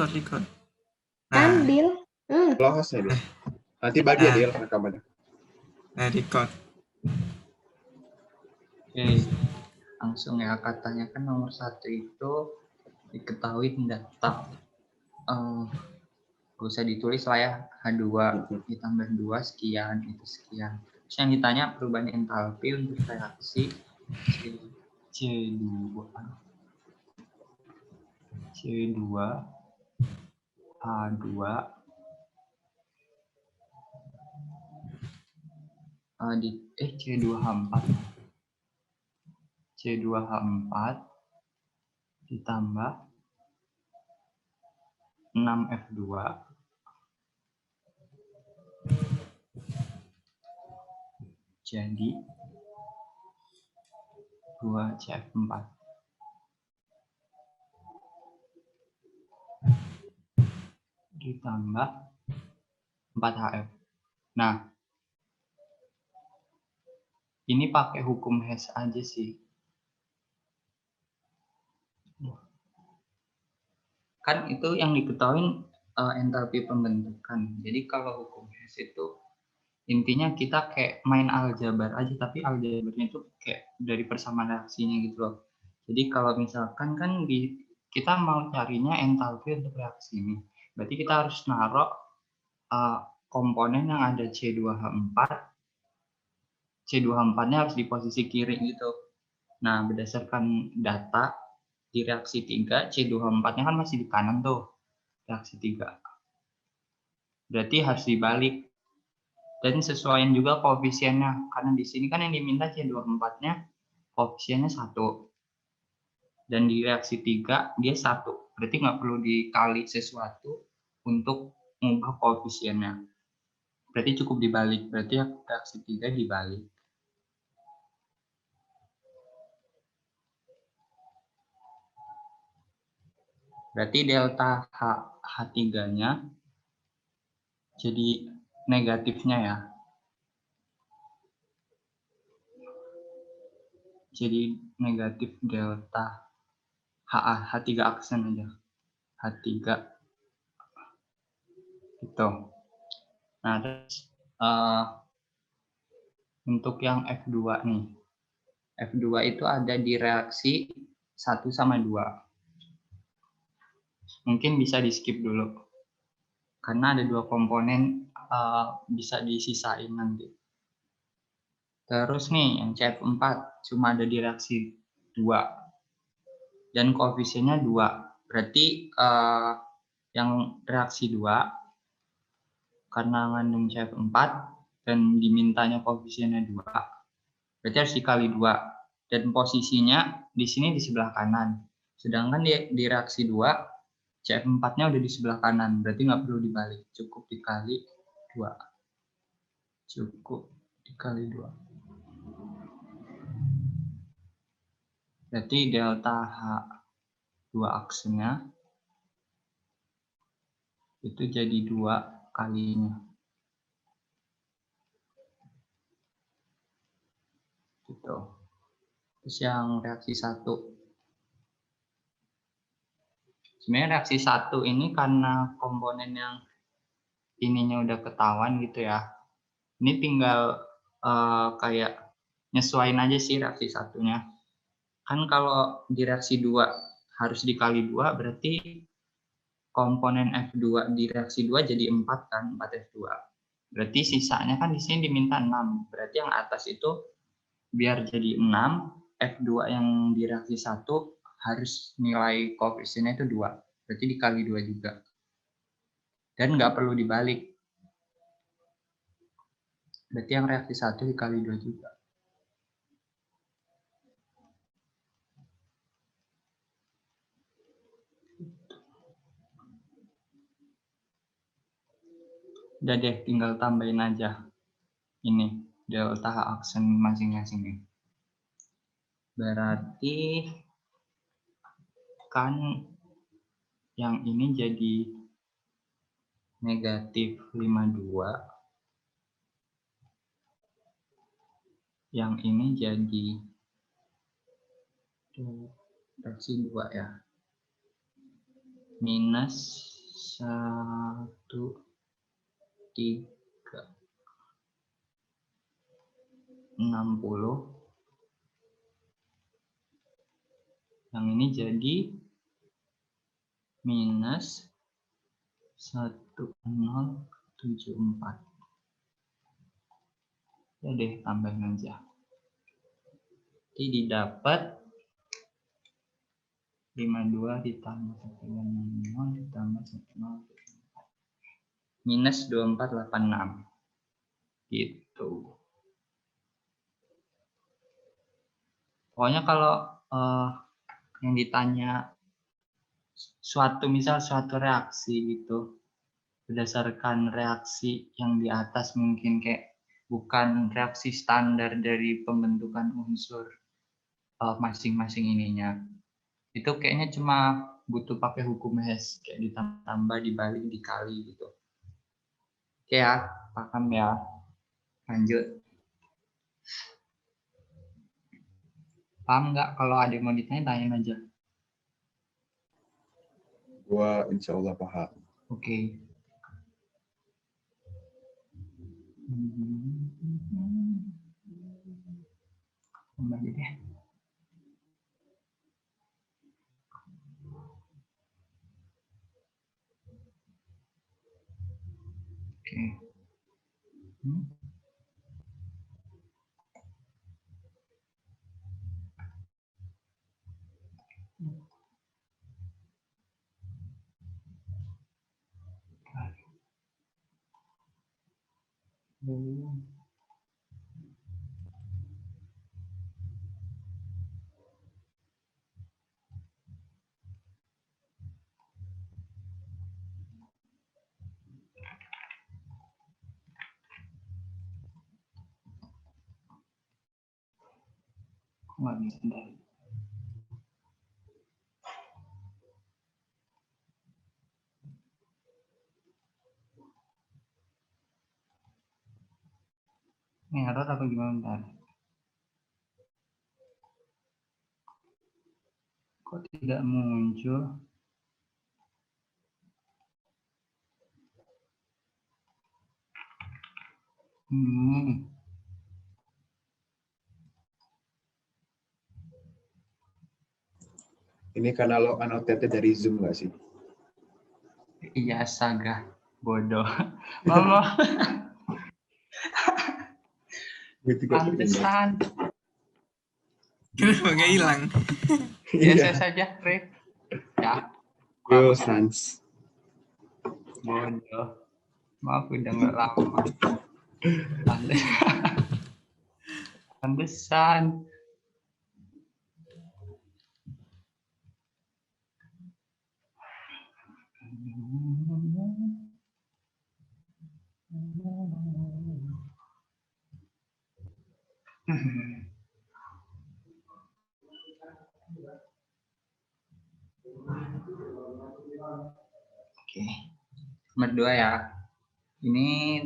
record. Kan, Nah, Dil? Close ya, Dil. Nanti bagi ya, Dil, rekamannya. record. Oke, langsung ya, katanya kan nomor 1 itu diketahui data. Gak usah ditulis lah ya, H2 ditambah 2 sekian, itu sekian. Terus yang ditanya perubahan entalpi untuk reaksi C2 H2 C2H4 ditambah 6F2 jadi 2CF4 ditambah 4HF. Nah, ini pakai hukum Hess aja sih. Kan itu yang diketahui entalpi pembentukan. Jadi kalau hukum Hess itu intinya kita kayak main aljabar aja, tapi aljabarnya itu kayak dari persamaan reaksinya gitu loh. Jadi kalau misalkan kan kita mau carinya entalpi untuk reaksi ini, berarti kita harus naruh komponen yang ada C2H4, C2H4-nya harus di posisi kiri gitu. Nah, berdasarkan data di reaksi 3, C2H4-nya kan masih di kanan tuh, reaksi 3. Berarti harus dibalik. Dan sesuaiin juga koefisiennya, karena di sini kan yang diminta C24-nya koefisiennya 1. Dan di reaksi 3 dia 1. Berarti nggak perlu dikali sesuatu untuk mengubah koefisiennya. Berarti cukup dibalik. Berarti reaksi 3 dibalik. Berarti delta H3-nya jadi negatifnya ya. Jadi negatif delta H3 aksen aja. H3 gitu. Nah, terus untuk yang F2 nih. F2 itu ada di reaksi 1 sama 2. Mungkin bisa di skip dulu. Karena ada 2 komponen bisa disisain nanti. Terus nih yang CF4 cuma ada di reaksi 2. Dan koefisiennya 2. Berarti yang reaksi 2 karena mengandung CF4 dan dimintanya koefisiennya 2. Berarti harus dikali 2. Dan posisinya di sini di sebelah kanan. Sedangkan di reaksi 2 CF4-nya udah di sebelah kanan. Berarti nggak perlu dibalik. Cukup dikali 2. Cukup dikali 2. Berarti delta H2 aksennya itu jadi 2 kalinya. Gitu. Terus yang reaksi 1. Sebenarnya reaksi 1 ini karena komponen yang ininya udah ketahuan gitu ya. Ini tinggal kayak nyesuaiin aja sih reaksi 1-nya. Kan kalau di reaksi 2 harus dikali 2, berarti komponen F2 di reaksi 2 jadi 4 kan, 4F2. Berarti sisanya kan di sini diminta 6. Berarti yang atas itu biar jadi 6, F2 yang di reaksi 1 harus nilai koefisiennya itu 2. Berarti dikali 2 juga. Dan nggak perlu dibalik. Berarti yang reaksi 1 dikali 2 juga. Udah deh, tinggal tambahin aja ini delta H aksen masing-masing nih. Berarti kan yang ini jadi negatif 52. Yang ini jadi reaksi 2 ya. Minus 1, 3, 60. Yang ini jadi minus 1074. Ya deh, tambahin aja. Jadi didapat 52 ditambah 130 ditambah 10 minus 2486. Gitu. Pokoknya kalau yang ditanya misal suatu reaksi gitu, berdasarkan reaksi yang di atas mungkin kayak bukan reaksi standar dari pembentukan unsur masing-masing ininya. Itu kayaknya cuma butuh pakai hukum Hess, kayak ditambah, dibalik, dikali gitu. Oke ya, paham ya. Lanjut. Paham nggak? Kalau ada yang mau ditanya, tanyain aja. Gua insya Allah paham. Oke. Kembali deh. Oke. Nggak bisa dari. Ini error apa gimana bentar? Kok tidak muncul? Ini karena lo annotate dari Zoom nggak sih? Iya, astaga. Bodoh. Mama. Pantesan. Kenapa gak hilang? Biasa saja, Rip. Ya. Yo, Sans. Bodoh. Maaf udah nggak lama. Pantesan. Oke. Nomor 2 ya. Ini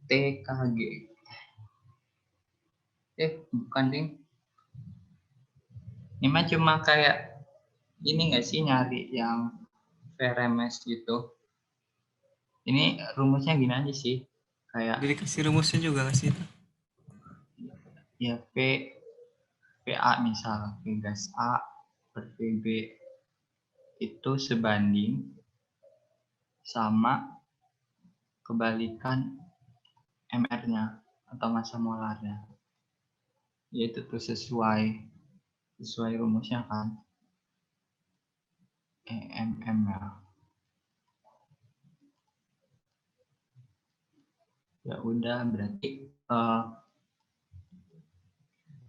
TKG. Bukan ding. Ini mah cuma kayak ini nggak sih nyari yang VRMS gitu. Ini rumusnya gini aja sih. Kayak Jadi kasih rumusnya juga nggak sih itu? ya PA misal, P gas A per PB itu sebanding sama kebalikan MR-nya atau massa molarnya. Yaitu tuh sesuai rumusnya kan. EMM ya. Ya udah berarti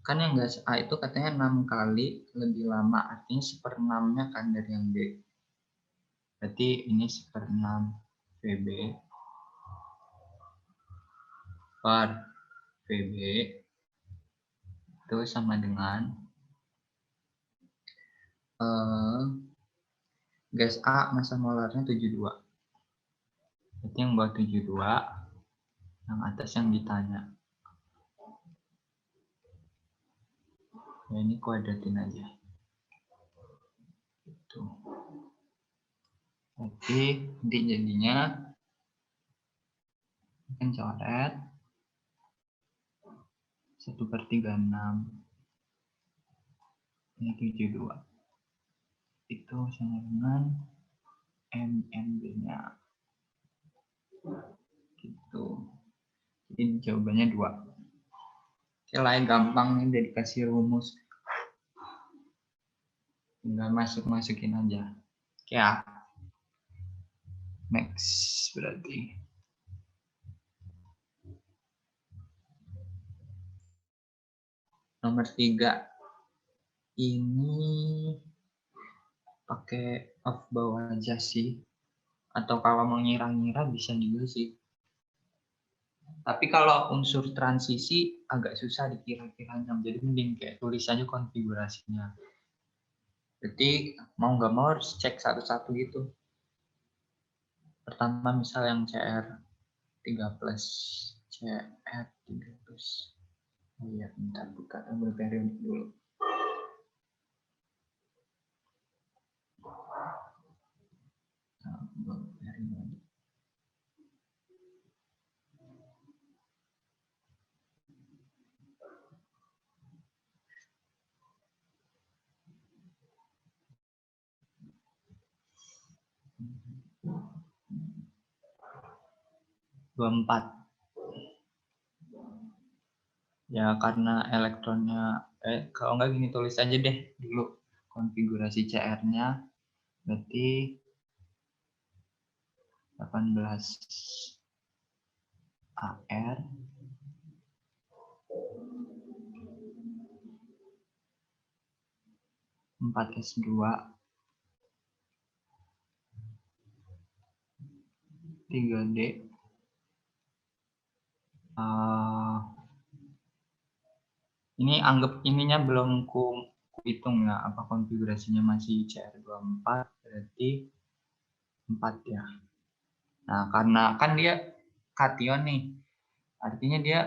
kan yang gas A itu katanya 6 kali lebih lama, artinya 1/6-nya kan dari yang B. Berarti ini 1/6 VB per VB itu sama dengan gas A massa molarnya 72. Berarti yang bawah 72, yang atas yang ditanya. Ya ini kuadratin aja. Gitu. Jadi nanti jadinya kan coret 1/36 ini 72 itu sama dengan MNB-nya gitu. Jadi jawabannya 2. Oke lah, gampang nih, udah dikasih rumus, tinggal masukin aja. Oke ya, next berarti nomor 3 ini pakai off bawah aja sih, atau kalau mau ngira-ngira bisa juga sih. Tapi kalau unsur transisi agak susah dikira-kiranya, jadi mending kayak tulis aja konfigurasinya. Jadi mau nggak mau harus cek satu-satu gitu. Pertama misal yang CR3+, CR3+. Oh iya, bentar buka tanggal periode dulu. Tanggal periode. Ya karena elektronnya, kalau nggak gini tulis aja deh dulu konfigurasi CR-nya, berarti 18 AR 4S2 3D ini anggap ininya belum ku hitung ya, apa konfigurasinya masih CR24, berarti 4 ya. Nah, karena kan dia kation nih, artinya dia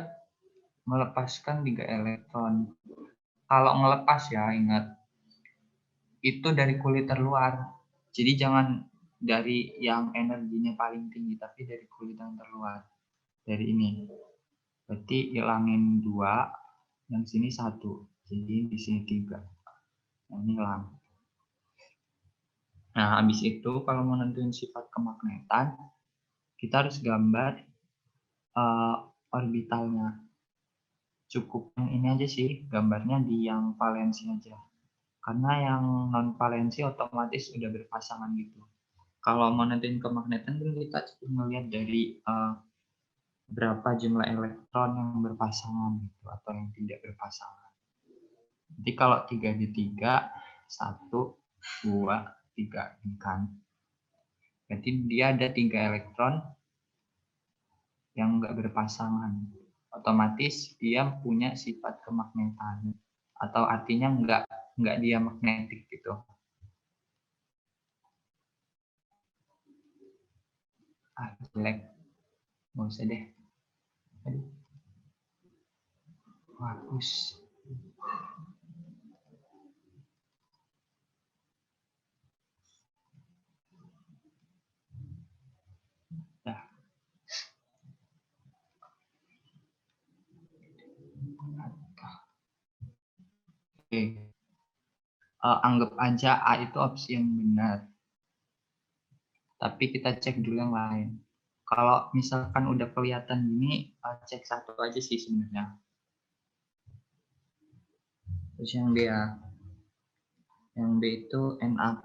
melepaskan 3 elektron. Kalau ngelepas ya, ingat, itu dari kulit terluar. Jadi jangan dari yang energinya paling tinggi, tapi dari kulit yang terluar. Dari ini. Berarti hilangin 2, yang sini 1. Jadi di sini 3. Yang ini hilang. Nah, habis itu kalau mau nentuin sifat kemagnetan, kita harus gambar orbitalnya. Cukup yang ini aja sih, gambarnya di yang valensi aja. Karena yang non valensi otomatis udah berpasangan gitu. Kalau mau nentuin kemagnetan kan kita cukup melihat dari berapa jumlah elektron yang berpasangan gitu, atau yang tidak berpasangan. Jadi kalau 3D3, 1, 2, 3 ini kan. Berarti dia ada 3 elektron yang enggak berpasangan. Otomatis dia punya sifat kemagnetan, atau artinya enggak dia magnetik gitu. Jelek. Nggak usah deh. Aduh. Hapus. Dah. Oke. Anggap aja A itu opsi yang benar. Tapi kita cek dulu yang lain. Kalau misalkan udah kelihatan gini, cek satu aja sih sebenarnya. Terus yang B ya. Yang B itu Na+.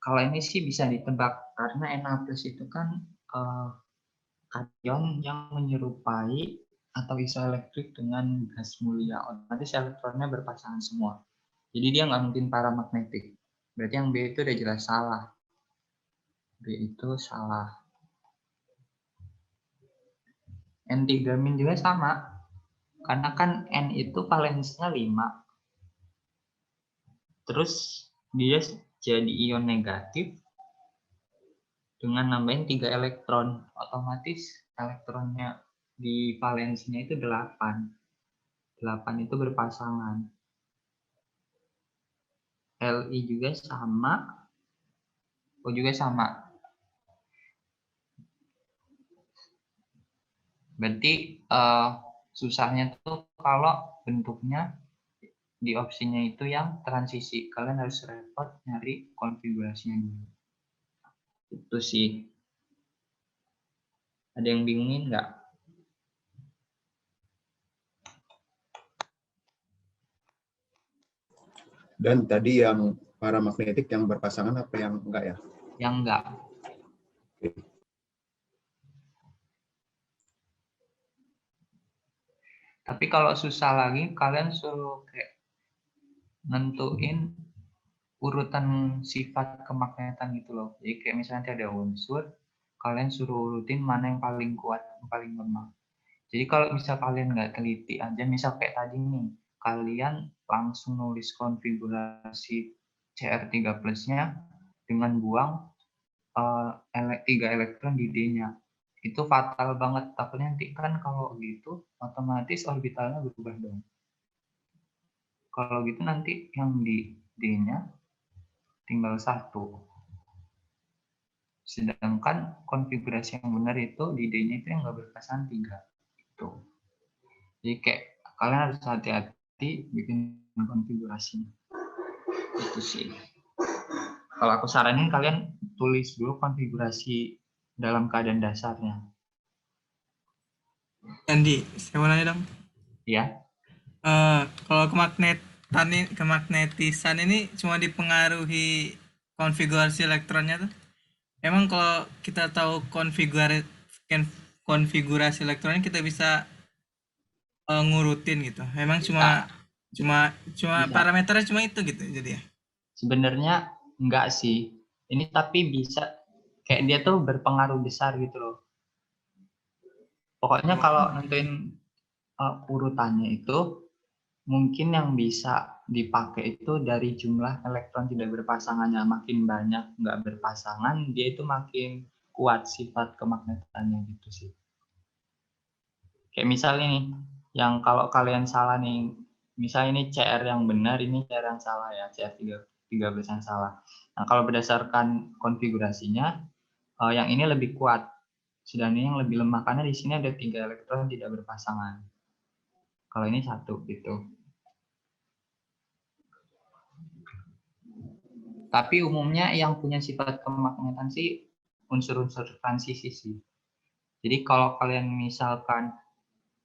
Kalau ini sih bisa ditebak, karena Na+ itu kan kation yang menyerupai atau isoelektrik dengan gas mulia. Otomatis elektronnya berpasangan semua. Jadi dia nggak mungkin paramagnetik. Berarti yang B itu udah jelas salah. B itu salah. N3- juga sama. Karena kan N itu valensinya 5. Terus dia jadi ion negatif dengan nambahin 3 elektron. Otomatis elektronnya di valensinya itu 8. 8 itu berpasangan. Li juga sama. O juga sama. Berarti susahnya tuh kalau bentuknya di opsinya itu yang transisi. Kalian harus repot nyari konfigurasinya dulu. Itu sih. Ada yang bingungin nggak? Dan tadi yang paramagnetik yang berpasangan apa yang enggak ya? Yang enggak. Oke. Tapi kalau susah lagi, kalian suruh kayak nentuin urutan sifat kemagnetan gitu loh. Jadi kayak misalnya ada unsur, kalian suruh urutin mana yang paling kuat, yang paling lemah. Jadi kalau misal kalian nggak teliti aja, misal kayak tadi nih, kalian langsung nulis konfigurasi CR3 plus-nya dengan buang 3 elektron di D-nya. Itu fatal banget. Takutnya nanti kan kalau gitu, otomatis orbitalnya berubah dong. Kalau gitu nanti yang di D-nya tinggal 1. Sedangkan konfigurasi yang benar itu di D-nya itu yang nggak berpasangan 3. Gitu. Jadi kayak kalian harus hati-hati bikin konfigurasinya. Itu sih. Kalau aku saranin kalian tulis dulu konfigurasi dalam keadaan dasarnya. Andi, saya mau nanya dong. Ya. Kalau kemagnetisan ini cuma dipengaruhi konfigurasi elektronnya tuh. Emang kalau kita tahu konfigurasi elektronnya kita bisa ngurutin gitu. Emang cuma Bisa. parameternya cuma itu gitu jadi ya. Sebenarnya enggak sih. Ini tapi bisa kayak dia tuh berpengaruh besar gitu loh. Pokoknya kalau nentuin urutannya itu mungkin yang bisa dipakai itu dari jumlah elektron tidak berpasangannya. Makin banyak nggak berpasangan, dia itu makin kuat sifat kemagnetannya gitu sih. Kayak misalnya nih, yang kalau kalian salah nih, misalnya ini CR yang benar, ini CR yang salah ya, CR13 yang salah. Nah, kalau berdasarkan konfigurasinya, yang ini lebih kuat, sedangkan ini yang lebih lemah, karena di sini ada 3 elektron tidak berpasangan. Kalau ini 1 gitu. Tapi umumnya yang punya sifat kemagnetan sih unsur-unsur transisi sih. Jadi kalau kalian misalkan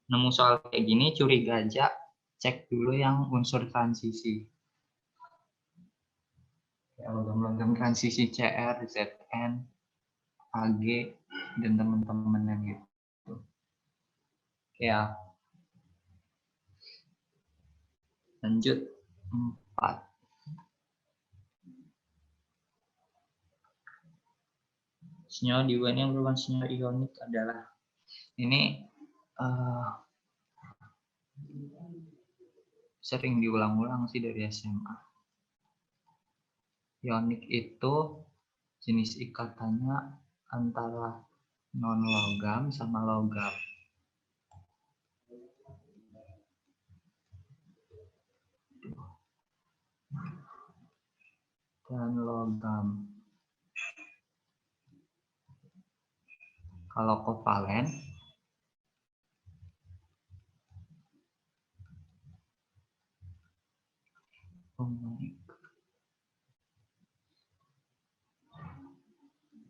nemu soal kayak gini, curiga aja, cek dulu yang unsur transisi. Logam-logam transisi CR, ZN, AG, dan teman-temannya gitu. Ya. Lanjut 4. Senyawa di UN yang merupakan senyawa ionik adalah ini sering diulang-ulang sih dari SMA. Ionik itu jenis ikatannya antara non-logam sama logam. Dan logam. Kalau kovalen,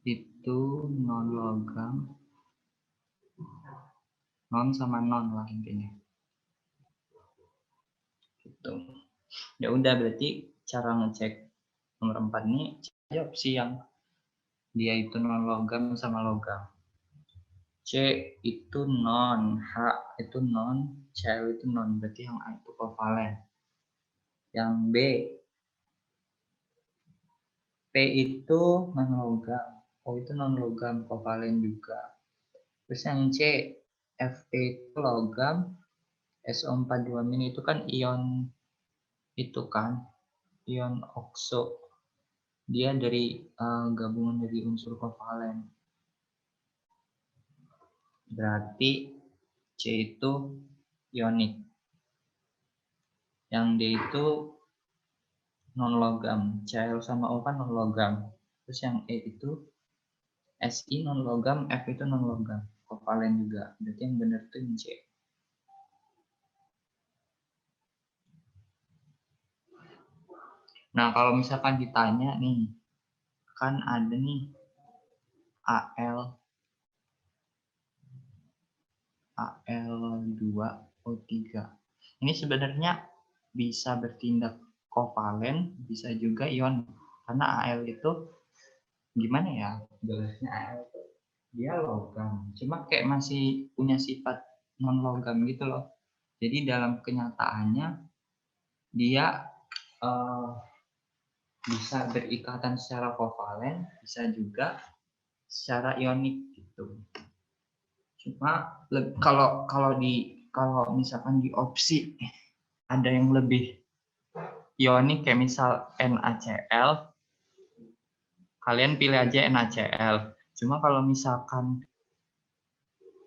itu non logam, non sama non lah intinya. Gitu. Ya udah berarti cara ngecek nomor 4 ini cari opsi yang dia itu non logam sama logam. C itu non, H itu non, Cl itu non, berarti yang A itu kovalen. Yang B, P itu non logam, O itu non logam, kovalen juga. Terus yang C, Fe itu logam, SO42- itu kan ion itu kan, ion okso. Dia dari gabungan dari unsur kovalen. Berarti C itu ionik. Yang D itu non logam. Cl sama O kan non logam. Terus yang E itu Si non logam, F itu non logam, kovalen juga. Berarti yang benar tuh yang C. Nah, kalau misalkan ditanya nih, kan ada nih Al2O3. Ini sebenarnya bisa bertindak kovalen, bisa juga ion. Karena Al itu gimana ya? Jelasnya Al itu dia logam, cuma kayak masih punya sifat non logam gitu loh. Jadi dalam kenyataannya dia bisa berikatan secara kovalen, bisa juga secara ionik gitu. Cuma kalau misalkan di opsi ada yang lebih ionik kayak misal NaCl, kalian pilih aja NaCl. Cuma kalau misalkan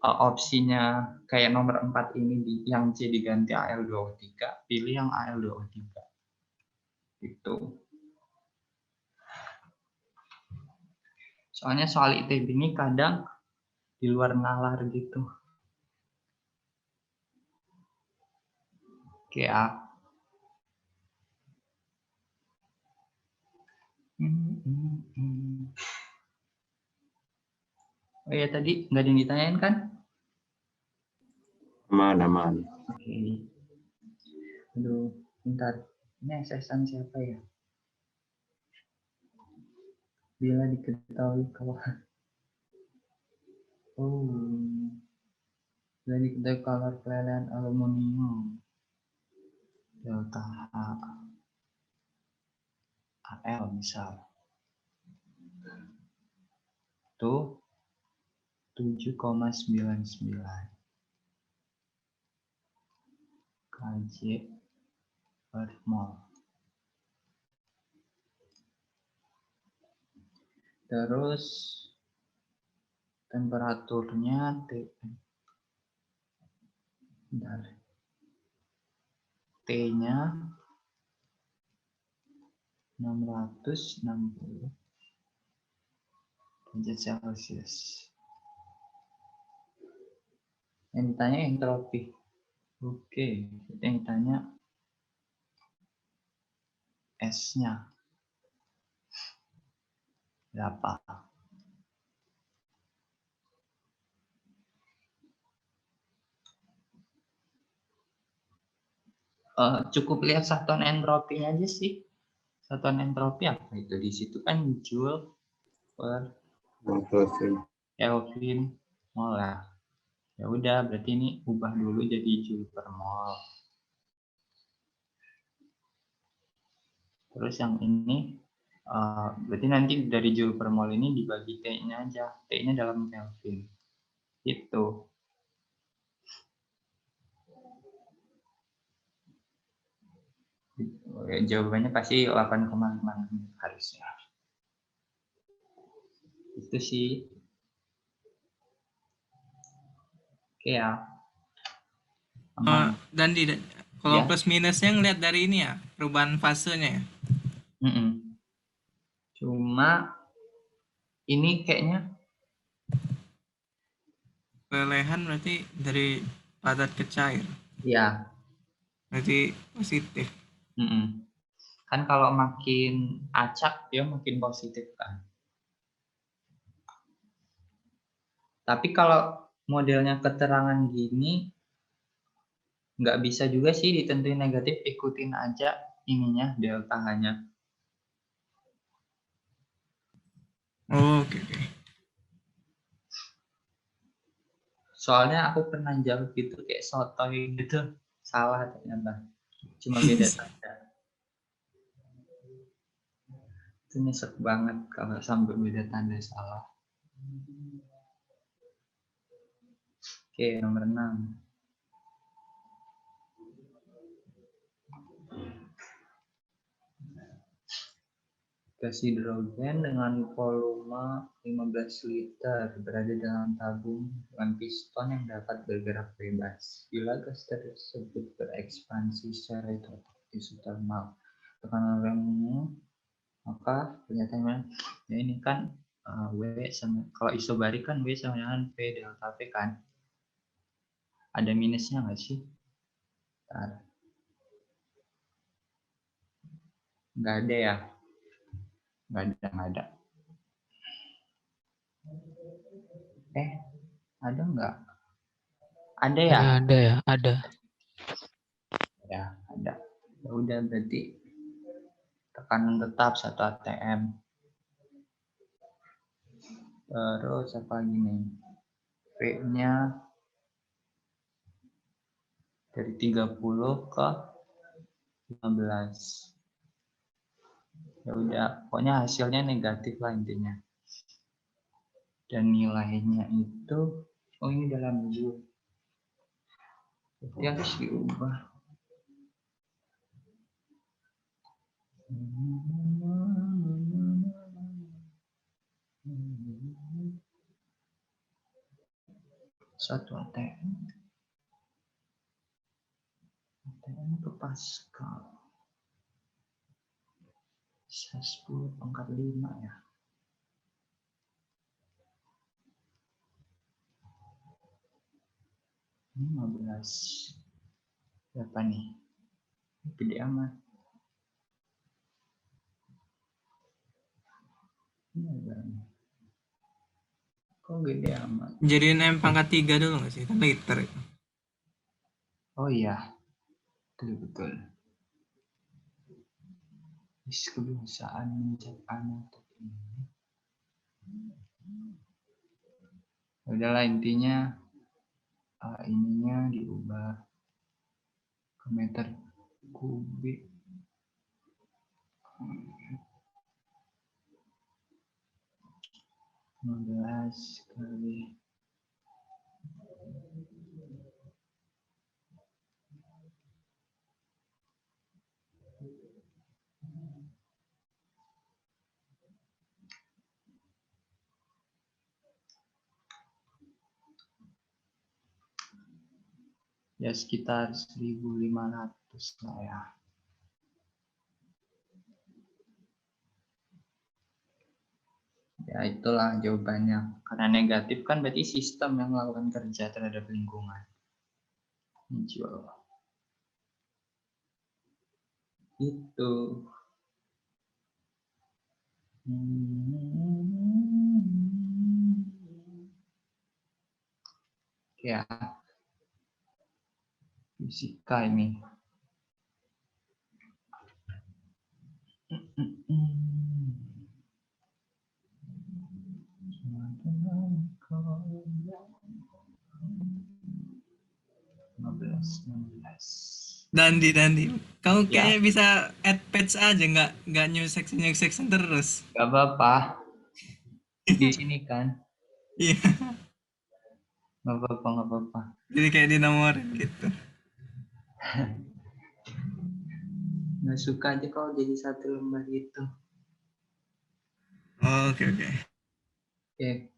opsinya kayak nomor 4 ini yang C diganti Al2O3, pilih yang Al2O3. Gitu. Soalnya soal ITB ini kadang di luar nalar gitu. Kayak oh ya tadi nggak ada yang ditanyain kan? Aman. Oke. Aduh, bentar. Ini SSan siapa ya? Bila diketahui kalau bila diketahui kalau pelelehan aluminium delta H Al misal tuh 7,99 kJ per mol. Terus temperaturnya T-nya 660 derajat Celcius. Yang ditanya entropi. Oke, yang ditanya S-nya berapa? Cukup lihat satuan entropinya aja sih. Satuan entropi apa itu? Di situ kan joule per Kelvin mol ya. Ya udah, berarti ini ubah dulu jadi joule per mol. Terus yang ini berarti nanti dari joule per mol ini dibagi T-nya aja. T-nya dalam Kelvin. Itu. Jawabannya pasti 8,5 harusnya. Itu sih. Oke ya. Dan kalau Ya. plus minusnya ngeliat dari ini ya, perubahan fasenya ya. Cuma ini kayaknya Pelelehan berarti dari padat ke cair. ya. Berarti positif. Kan kalau makin acak dia makin positif kan. Tapi kalau modelnya keterangan gini nggak bisa juga sih ditentuin negatif, ikutin aja ininya delta H-nya. Oke. Soalnya aku pernah jawab gitu kayak sotoy gitu, salah ternyata. Cuma beda tanda. Itu nyesek banget kalau sampai beda tanda salah. Oke, nomor 6. Gas hidrogen dengan volume 15 liter berada dalam tabung dengan piston yang dapat bergerak bebas. Bila gas tersebut berekspansi secara isotermal, tekanan remnya Maka pernyataannya ya ini kan W sama, kalau isobarik kan W sama dengan P delta P kan. Ada minusnya nggak sih? Bentar. Nggak ada ya? Nggak ada. Ada nggak? Ada ya? Ada ya, ada. Ya, ada. Ya udah berarti tekanan tetap 1 atm. Terus apa gini? V-nya dari 30 ke 15. Ya udah, pokoknya hasilnya negatif lah intinya. Dan nilainya itu, oh ini dalam joule. Berarti harus diubah. Satu ATM. ATM itu Pascal. Bisa 10 pangkat 5 ya. Ini 15. Berapa nih? Gede amat. Ini berapa? Kok gede amat? Jadiin M pangkat 3 dulu nggak sih? Kan liter itu. Oh iya, betul. Kebiasaan mencet anotok ini. Udahlah intinya ininya diubah ke meter kubik. Hmm. 15 kali ya sekitar 1.500 lah ya. Ya itulah jawabannya. Karena negatif kan berarti sistem yang melakukan kerja terhadap lingkungan. Hijau. Itu. Ya. Fisika ini. Dandi. Kamu Ya. kayaknya bisa add page aja, nggak new section terus. Gak apa-apa. Di sini kan. Iya. Gak apa-apa. Jadi kayak dinomorin gitu. Nggak suka aja kalau jadi satu lembar gitu. Oh, oke. Oke.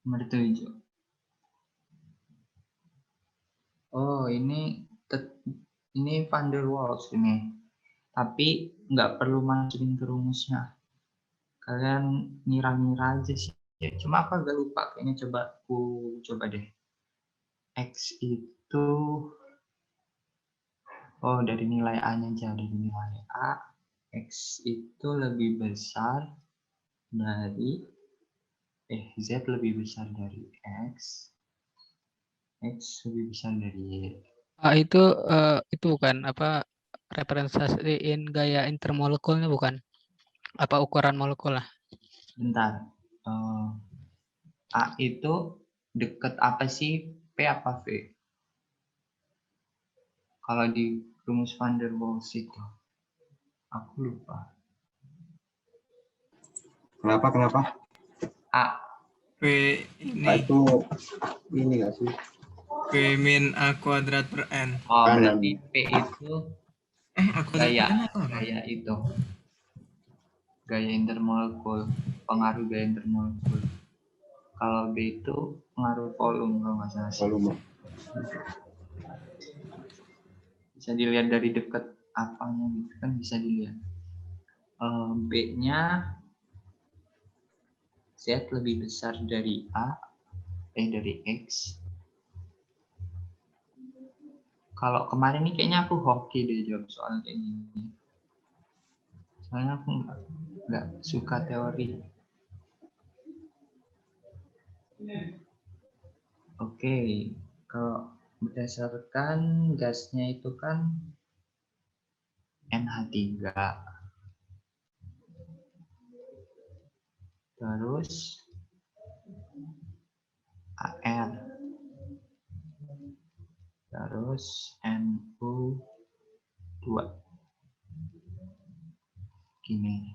Nomor 7. Oh, ini Van der Waals ini. Tapi nggak perlu masukin ke rumusnya. Kalian ngira-ngira aja sih. Ya, cuma aku agak lupa. Kayaknya coba deh. X itu dari nilai A-nya aja. Dari nilai A, X itu lebih besar dari Z lebih besar dari X lebih besar dari Y. Itu bukan apa representasiin gaya intermolekulnya bukan? Apa ukuran molekul lah? Bentar. A itu deket apa sih? P apa V? Kalau di rumus Van der Waals itu. Aku lupa. Kenapa? A. P ini. Nah, itu ini nggak sih? P min A kuadrat per N. Oh, Kanan. berarti P itu A kuadrat per N apa? gaya itu. Gaya intermolekul. Pengaruh gaya intermolekul. Kalau B itu pengaruh volume kalau nggak salah sih. Volume. Bisa dilihat dari dekat apanya gitu kan bisa dilihat. B-nya Z lebih besar dari dari X. Kalau kemarin nih kayaknya aku hoki deh jawab soal kayak gini. Soalnya aku nggak suka teori. Oke, kalau berdasarkan gasnya itu kan NH3. Terus AR. Terus NO2. Gini.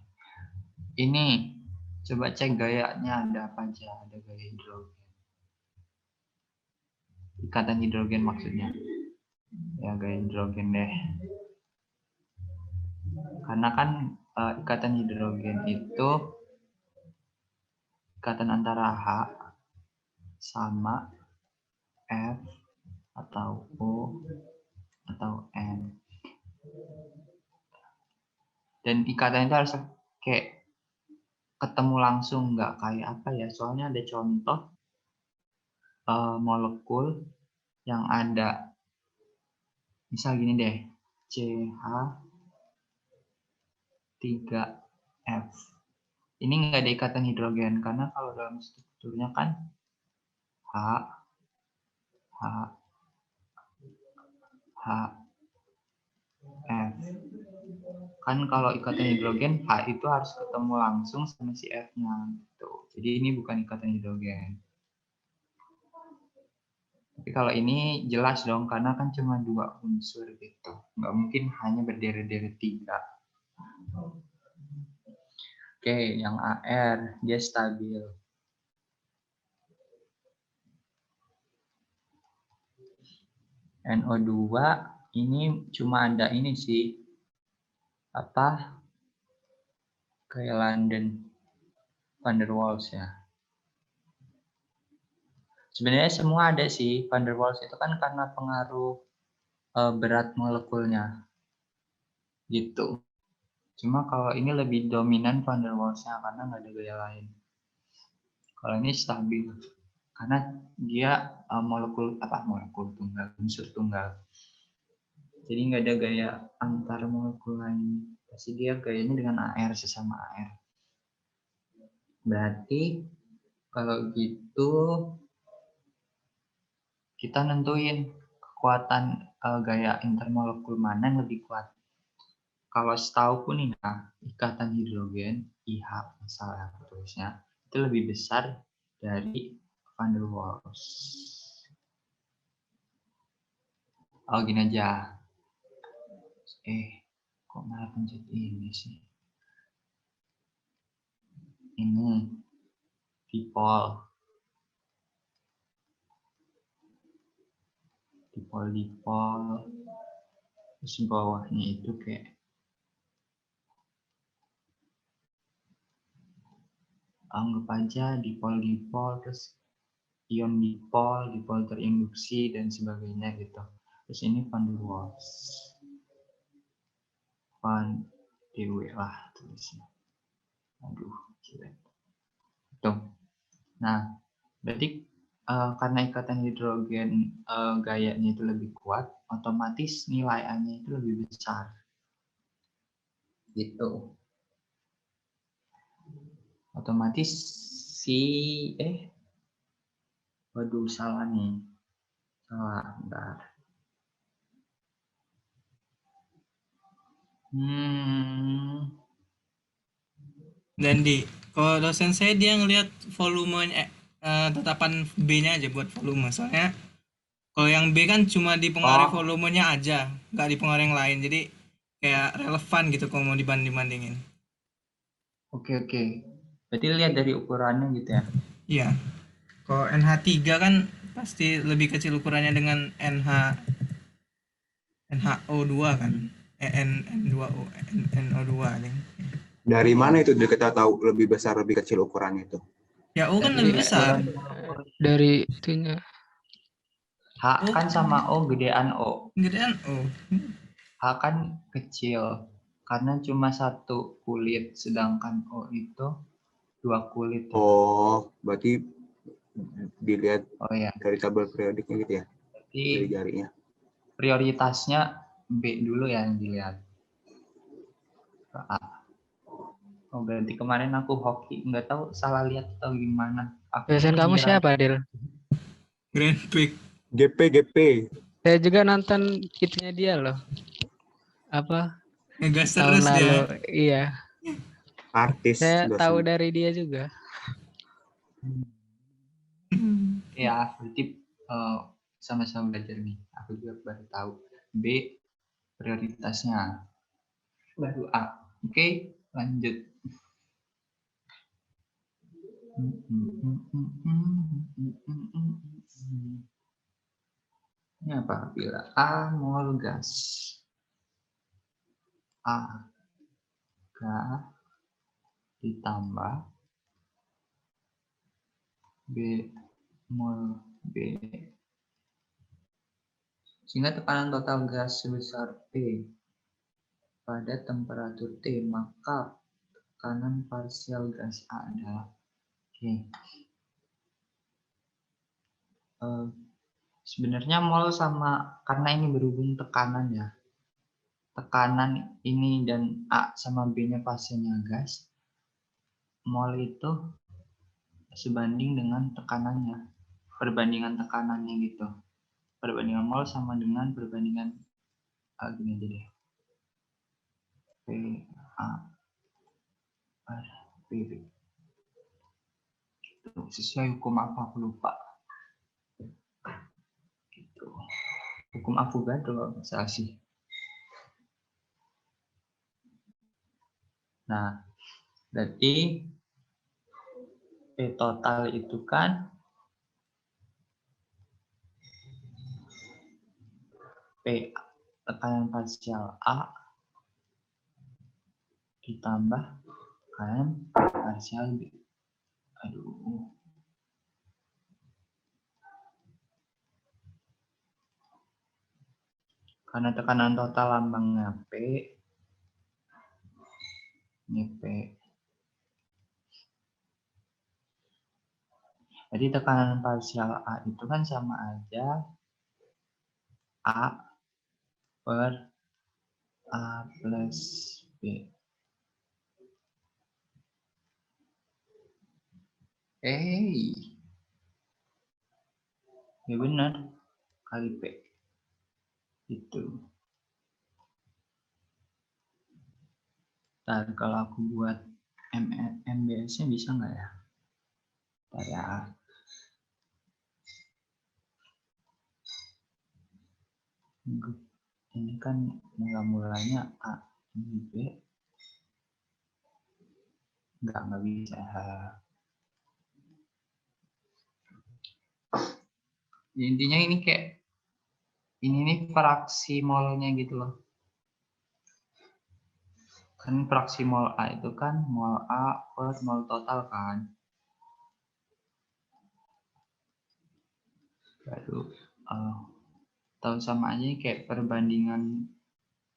Ini coba cek gayanya ada apa aja. Ada gaya hidrogen. Ikatan hidrogen maksudnya. Ya gaya hidrogen deh. Karena kan ikatan hidrogen itu ikatan antara H sama F atau O atau N. Dan ikatan itu harus kayak ketemu langsung, nggak kayak apa ya, soalnya ada contoh molekul yang ada misal gini deh, CH3F. Ini nggak ada ikatan hidrogen karena kalau dalam strukturnya kan H, F. Kan kalau ikatan hidrogen H itu harus ketemu langsung sama si F-nya gitu. Jadi ini bukan ikatan hidrogen. Tapi kalau ini jelas dong karena kan cuma 2 unsur gitu. Nggak mungkin hanya berderet-deret 3. Oke, yang AR dia stabil. NO2 ini cuma ada ini sih. Apa? Kayak London van der Waals ya. Sebenarnya semua ada sih. Van der Waals itu kan karena pengaruh berat molekulnya. Gitu. Cuma kalau ini lebih dominan van der Waals-nya karena nggak ada gaya lain. Kalau ini stabil. Karena dia molekul tunggal, unsur tunggal. Jadi nggak ada gaya antar molekul lain. Pasti dia gayanya dengan AR, sesama AR. Berarti kalau gitu kita nentuin kekuatan gaya intermolekul mana yang lebih kuat. Kalau setauku nih, ikatan hidrogen IH misalnya terusnya itu lebih besar dari van der Waals. Oh gini aja. Kok malah pencet ini sih? Ini dipol. Terus bawahnya itu kayak anggap aja dipol terus ion dipol terinduksi dan sebagainya gitu. Terus ini van der Waals. Van DW lah tulisnya. Aduh, jelek. Tuh. Nah, berarti karena ikatan hidrogen gayanya itu lebih kuat, otomatis nilai A-nya itu lebih besar. Gitu. Otomatis waduh salah nih. Salah, bentar. Dan kalau dosen saya dia ngelihat volumenya tetapan B-nya aja buat volume. Soalnya kalau yang B kan cuma dipengaruhi volumenya aja, nggak dipengaruhi yang lain. Jadi kayak relevan gitu kalau mau dibanding-bandingin. Oke. Berarti lihat dari ukurannya gitu ya? Iya. Kalau NH3 kan pasti lebih kecil ukurannya dengan NHO2 kan. N2O, NO2 nih. Dari mana itu kita tahu lebih besar lebih kecil ukurannya itu? Ya O kan lebih besar. Dari itunya. H kan sama O gedean O. Gedean O. H kan kecil. karena cuma satu kulit, sedangkan O itu 2 kulit. Oh, berarti dilihat Oh ya, dari tabel periodiknya gitu ya, berarti dari jarinya. prioritasnya B dulu ya yang dilihat. Ke A. Oh, berarti kemarin aku hoki, nggak tahu salah lihat atau gimana. Aku Dosen kamu ngira siapa, Dil? Grand Peak. GP. Saya juga nonton kitnya dia loh. Apa Ngegas tahun terus lalu? dia. Iya, Artis saya tahu dosen. dari dia juga. ya, berarti sama-sama belajar nih. Aku juga baru tahu. B prioritasnya, baru A. Oke, lanjut. Ini apa? Bila A mol gas. A gas ditambah B mol B. Sehingga tekanan total gas sebesar P pada temperatur T, maka tekanan parsial gas A adalah sebenarnya mol sama, karena ini berhubung tekanan ya. Tekanan ini dan A sama B-nya fasenya gas, mol itu sebanding dengan tekanannya, perbandingan tekanannya gitu. Perbandingan mol sama dengan perbandingan gini aja deh. P A R P B. Gitu. Sesuai hukum apa aku lupa. Gitu. Hukum Avogadro kalau nggak salah sih. Nah, berarti P total itu kan P tekanan parsial A ditambah tekanan parsial B. Aduh. Karena tekanan total lambangnya P, ini P. Jadi tekanan parsial A itu kan sama aja A per A plus B. Ya benar, kali P. Itu. Dan kalau aku buat MBS-nya bisa nggak ya? Bentar ya. Ini kan mula-mulanya A, ini B. Nggak bisa. Intinya ini kayak, ini nih fraksi molnya gitu loh. Kan fraksi mol A itu kan mol A per mol total kan. Baru tahu sama aja kayak perbandingan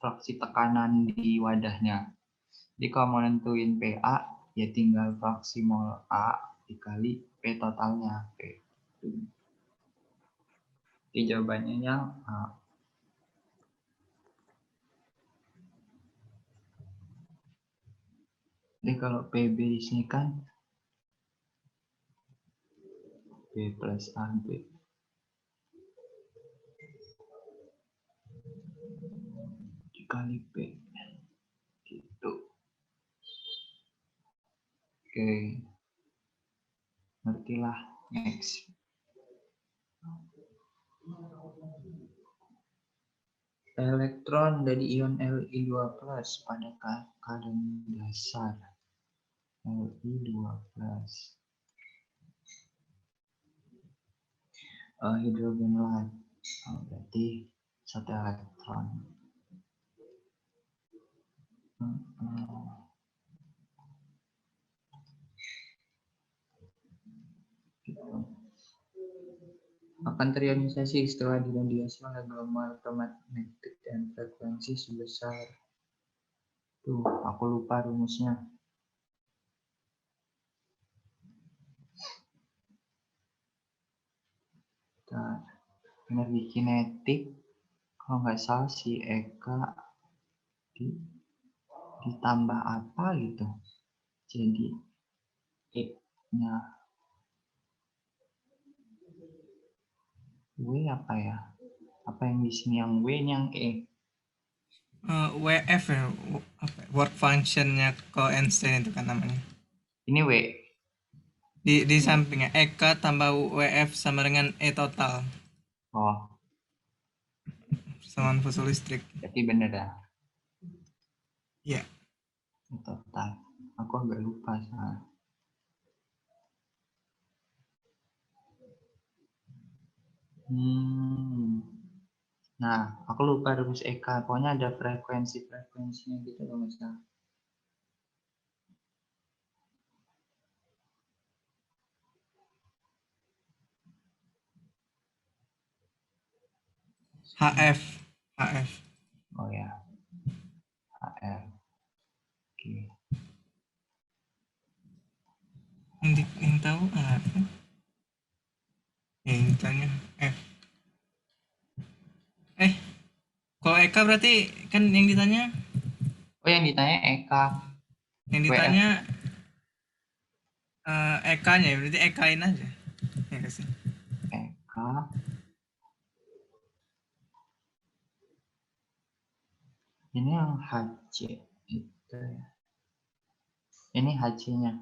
fraksi tekanan di wadahnya. Jadi kalau mau nentuin PA ya tinggal fraksi mol A dikali P totalnya P. Jadi jawabannya yang A. Jadi kalau PB di sini kan B plus AB dikali P gitu. Oke, ngertilah. Next. Elektron dari ion Li2+ pada keadaan dasar Li2+. Hidrogen light. Berarti 1 elektron. Gitu. Akan terionisasi setelah diradiasi oleh gelombang elektromagnetik dan frekuensi sebesar 10 megahertz. Tuh, aku lupa rumusnya. Bentar. Energi kinetik, kalau nggak salah si Eka ditambah apa gitu. Jadi E-nya W apa ya? Apa yang di sini yang W, yang E? WF ya, work functionnya ko Einstein itu kan namanya. Ini W. Di sampingnya Eka tambah WF sama dengan E total, Oh, persamaan fusul listrik. berarti bener ya. Iya. Total. Aku agak lupa soalnya. Nah, aku lupa rumus Eka. Pokoknya ada frekuensinya gitu loh misalnya. HF. Oh ya, HF. Oke. Yang tahu apa? Yang ditanya F. Kalau Eka berarti kan yang ditanya Oh, yang ditanya Eka. yang WF. ditanya Eka-nya ya, berarti Ekain aja. Ya nggak sih? Eka. Ini yang HC itu ya. Ini HC-nya.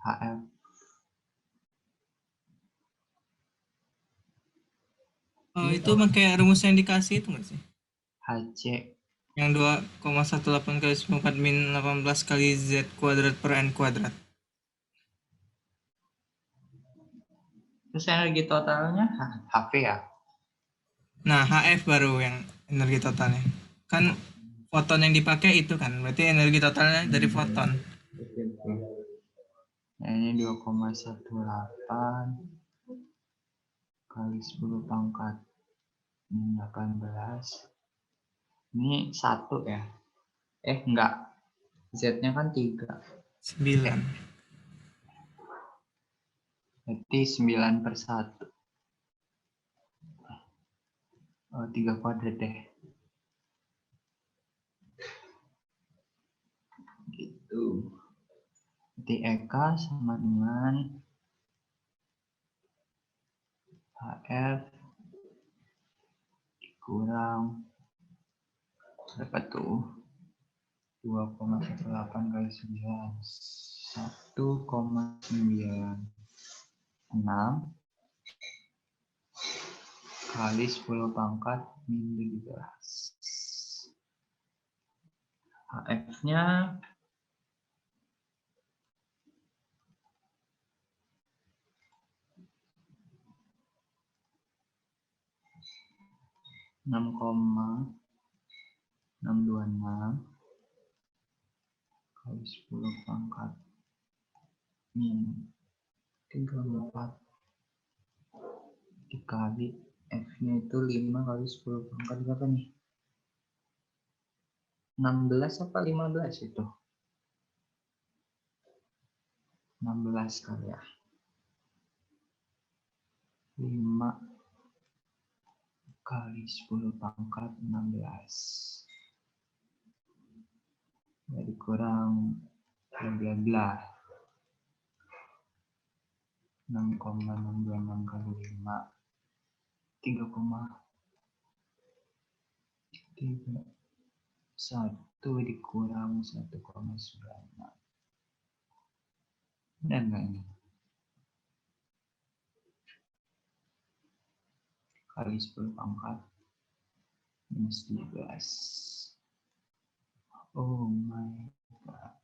HF. Oh, Ini itu pakai rumus yang dikasih itu nggak sih? HC. Yang 2,18 kali 94 min 18 kali Z kuadrat per N kuadrat. Terus energi totalnya HV ya? Nah, HF baru yang energi totalnya. Kan foton yang dipakai itu kan, berarti energi totalnya dari foton. Nah, ini 2,18 kali 10 pangkat 18. Ini 1 ya? Enggak. Z-nya kan 3. 9. Berarti 9/1. 3 kuadrat deh. Gitu. Berarti Eka sama dengan HF dikurang berapa tuh? 2,18 kali 9. 1,96 kali 10 pangkat min 17. HF-nya 6,626 kali 10 pangkat min 34 dikali F-nya itu 5 kali 10 pangkat berapa nih? 16 apa 15 itu? 16 kali ya. 5 kali 10 pangkat 16. Jadi kurang 12. 6,626 kali 5. 3,31 dikurang 1,96. Benar nggak ini? Kali 10 pangkat minus 17. Oh my god.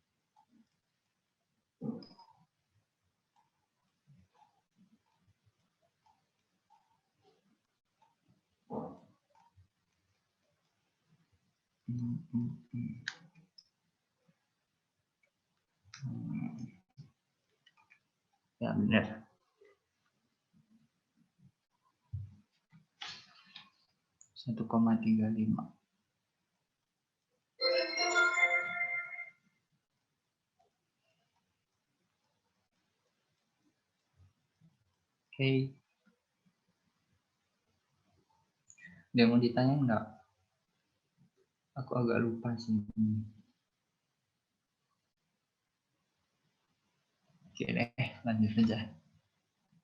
Ya benar. 1,35. Oke. Dia mau ditanya enggak? Aku agak lupa sih. Oke deh, lanjut aja.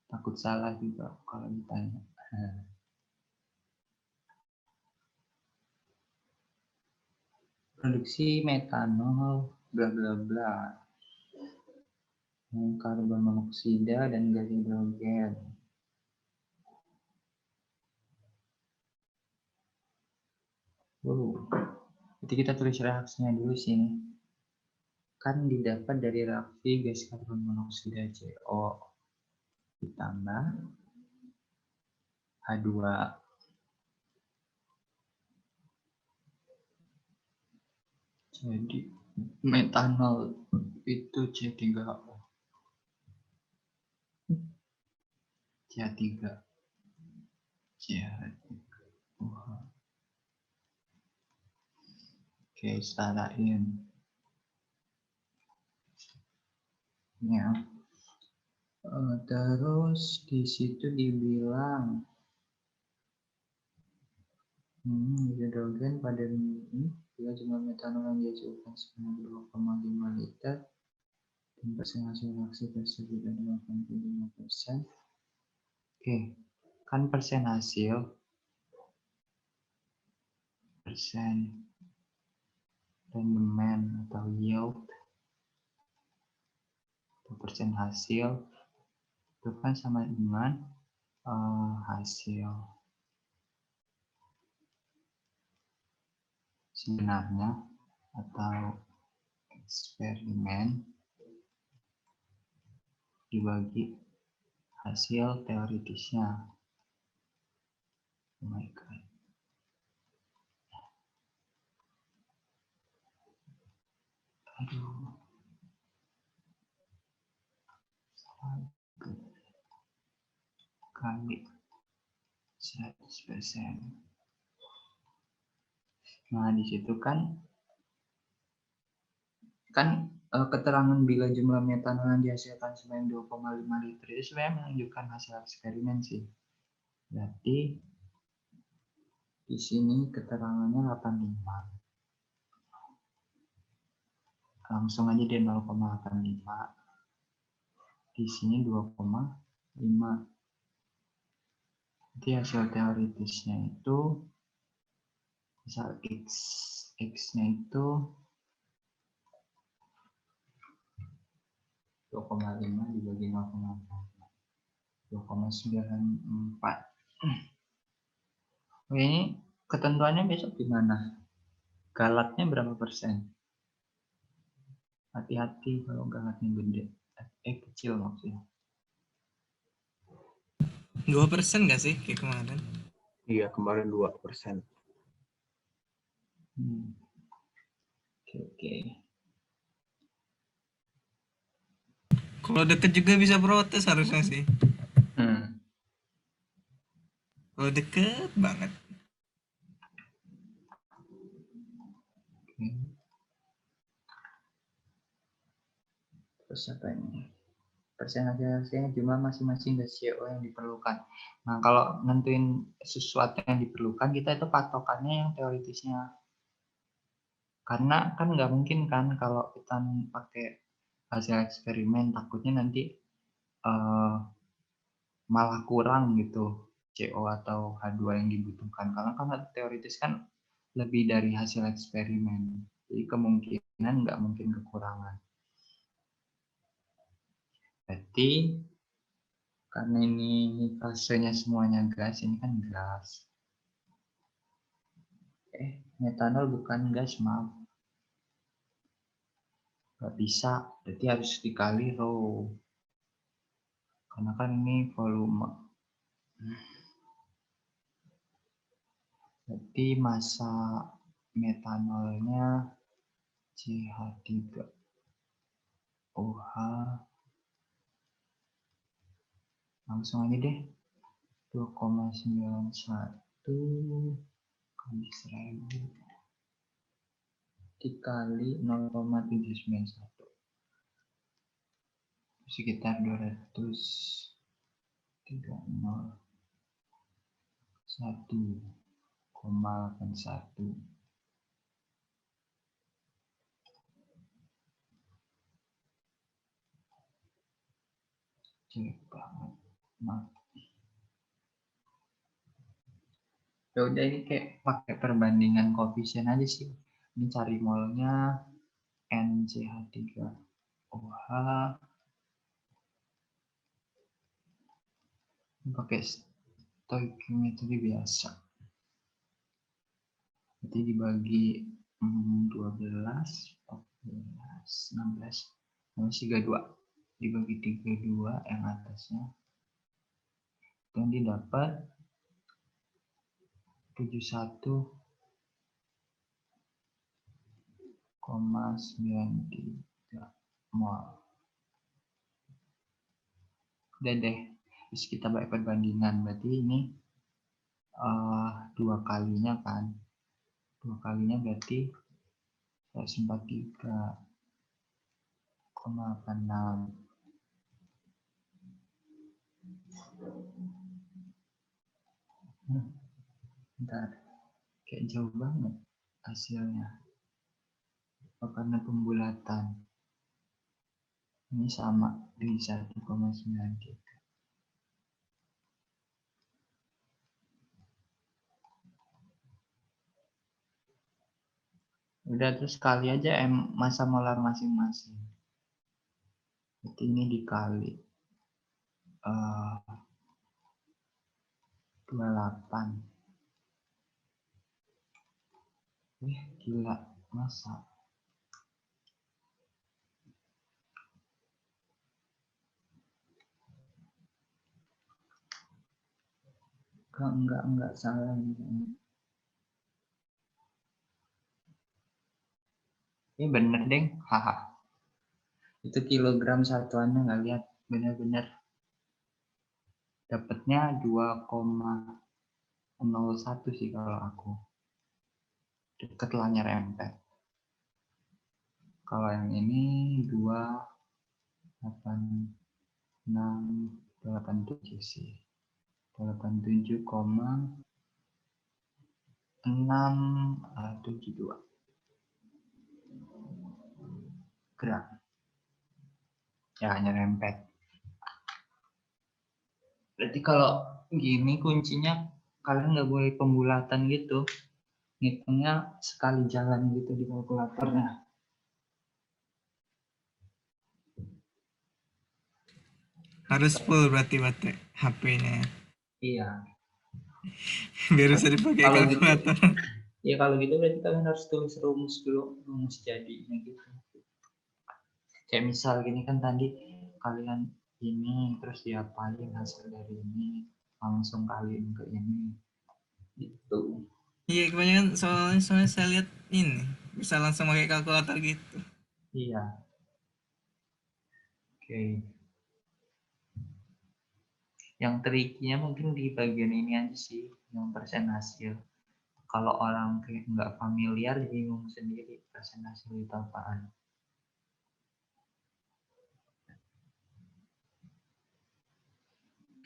Takut salah juga kalau ditanya. Produksi metanol, bla bla bla. Karbon monoksida dan gas hidrogen. Jadi kita tulis reaksinya dulu sini. Kan didapat dari reaksi gas karbon monoksida CO ditambah H2. Jadi metanol itu C3O. CH3. Oke, setarain. Ya. Terus di situ dibilang hidrogen pada ini jika jumlah metanol yang dihasilkan sebanyak 2,5 liter dan persen hasil reaksi tersebut adalah 85%. Oke, kan persen hasil, persen rendemen atau yield atau persen hasil itu kan sama dengan hasil sebenarnya atau eksperimen dibagi hasil teoritisnya. Oh my god. Aduh. Kali 100%. Nah, di situ kan keterangan bila jumlah metanol yang dihasilkan sebanyak 2,5 liter itu sebenarnya menunjukkan hasil eksperimen sih. Berarti di sini keterangannya 85. Langsung aja dia 0,85. Di sini 2,5. Jadi hasil teoritisnya itu misal X-nya itu 2,5 dibagi 0,4. 2,94. Oke, ini ketentuannya besok gimana? Galatnya berapa persen? Hati-hati kalau galatnya gede. Kecil maksudnya. 2% nggak sih kayak kemarin? Iya, kemarin 2%. Oke. Kalau deket juga bisa protes harusnya sih. Kalau deket banget. Terus apa ini? Persen hasilnya jumlah masing-masing gas CO yang diperlukan. Nah, kalau nentuin sesuatu yang diperlukan, kita itu patokannya yang teoritisnya. Karena kan nggak mungkin kan kalau kita pakai hasil eksperimen, takutnya nanti malah kurang gitu CO atau H2 yang dibutuhkan. Karena kan teoritis kan lebih dari hasil eksperimen. Jadi kemungkinan nggak mungkin kekurangan. Berarti karena ini fasenya semuanya gas, ini kan gas. Metanol bukan gas, maaf. Nggak bisa, berarti harus dikali rho. Karena kan ini volume. Berarti massa metanolnya CH3OH. Langsung aja deh. 2,91 kali 1000 dikali 0,791. Sekitar 230 1,81. Jelek banget. Maaf. Ya udah, ini kayak pakai perbandingan koefisien aja sih. Ini cari molnya NCH3OH. Ini pakai stoichiometry biasa. Berarti dibagi 12, 14, 16, 32. Dibagi 32 yang atasnya. Yang didapat 71,93 mol. Udah deh, terus kita balik perbandingan. Berarti ini 2 kalinya kan. 2 kalinya berarti 143,86. Bentar, kayak jauh banget hasilnya. Karena pembulatan. Ini sama di 1,93. Udah, terus kali aja massa molar masing-masing. Berarti ini dikali 28. Gila, masa? Enggak salah ini. Ini bener deng, haha. Itu kilogram satuannya nggak lihat, bener-bener dapatnya 2,01 sih kalau aku. Deket lah nyerempet. Kalau yang ini 2,8687 sih. 87,672 gram. Ya, nyerempet. Berarti kalau gini kuncinya kalian nggak boleh pembulatan gitu. Ngitungnya sekali jalan gitu di kalkulatornya. Harus full berarti baterai HP-nya. Iya. Biar bisa dipakai Kalau gitu, kalkulator. ya kalau gitu berarti kalian harus tulis rumus dulu, rumus jadinya gitu. Kayak misal gini kan tadi kalian ini terus diapain hasil dari ini, langsung kaliin ke ini gitu. Iya, kebanyakan soalnya saya lihat ini bisa langsung pakai kalkulator gitu. Iya. Oke. Yang trikinya mungkin di bagian ini aja sih, yang persen hasil. Kalau orang kayak nggak familiar, bingung sendiri persen hasil itu apaan.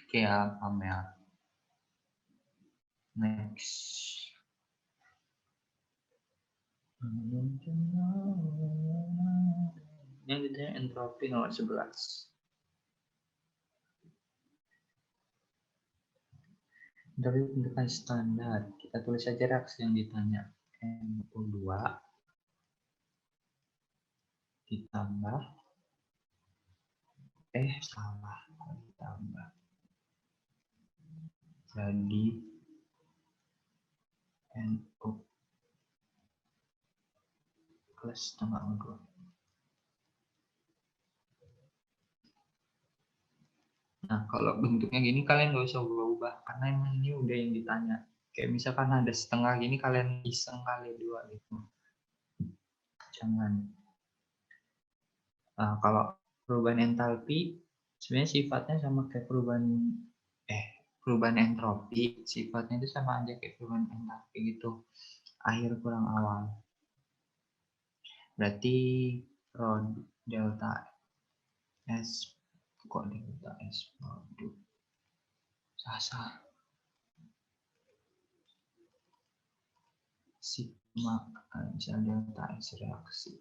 Oke ya, Pamel. Next. Yang ditanya entropi nomor 11. Dari bentukan standar, kita tulis saja reaksi yang ditanya. NO2 ditambah salah ditambah jadi NO plus tambah 2. Nah, kalau bentuknya gini kalian nggak usah ubah-ubah karena emang ini udah yang ditanya. Kayak misalkan ada setengah gini kalian iseng kali 2 gitu. Jangan. Nah, kalau perubahan entalpi sebenarnya sifatnya sama kayak perubahan entropi, sifatnya itu sama aja kayak perubahan entalpi gitu. Akhir kurang awal. Berarti delta S kok delta S produk Sasa sigma aja delta S reaksi.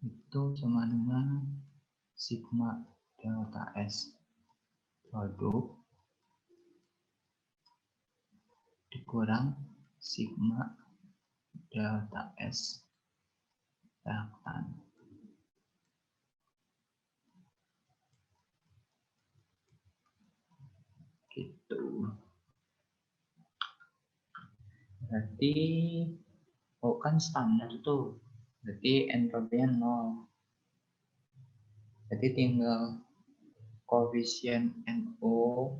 Itu sama dengan sigma delta S produk dikurang sigma delta S reaktan. Gitu. Berarti kan standar tuh. Berarti entropinya 0. Berarti tinggal koefisien NO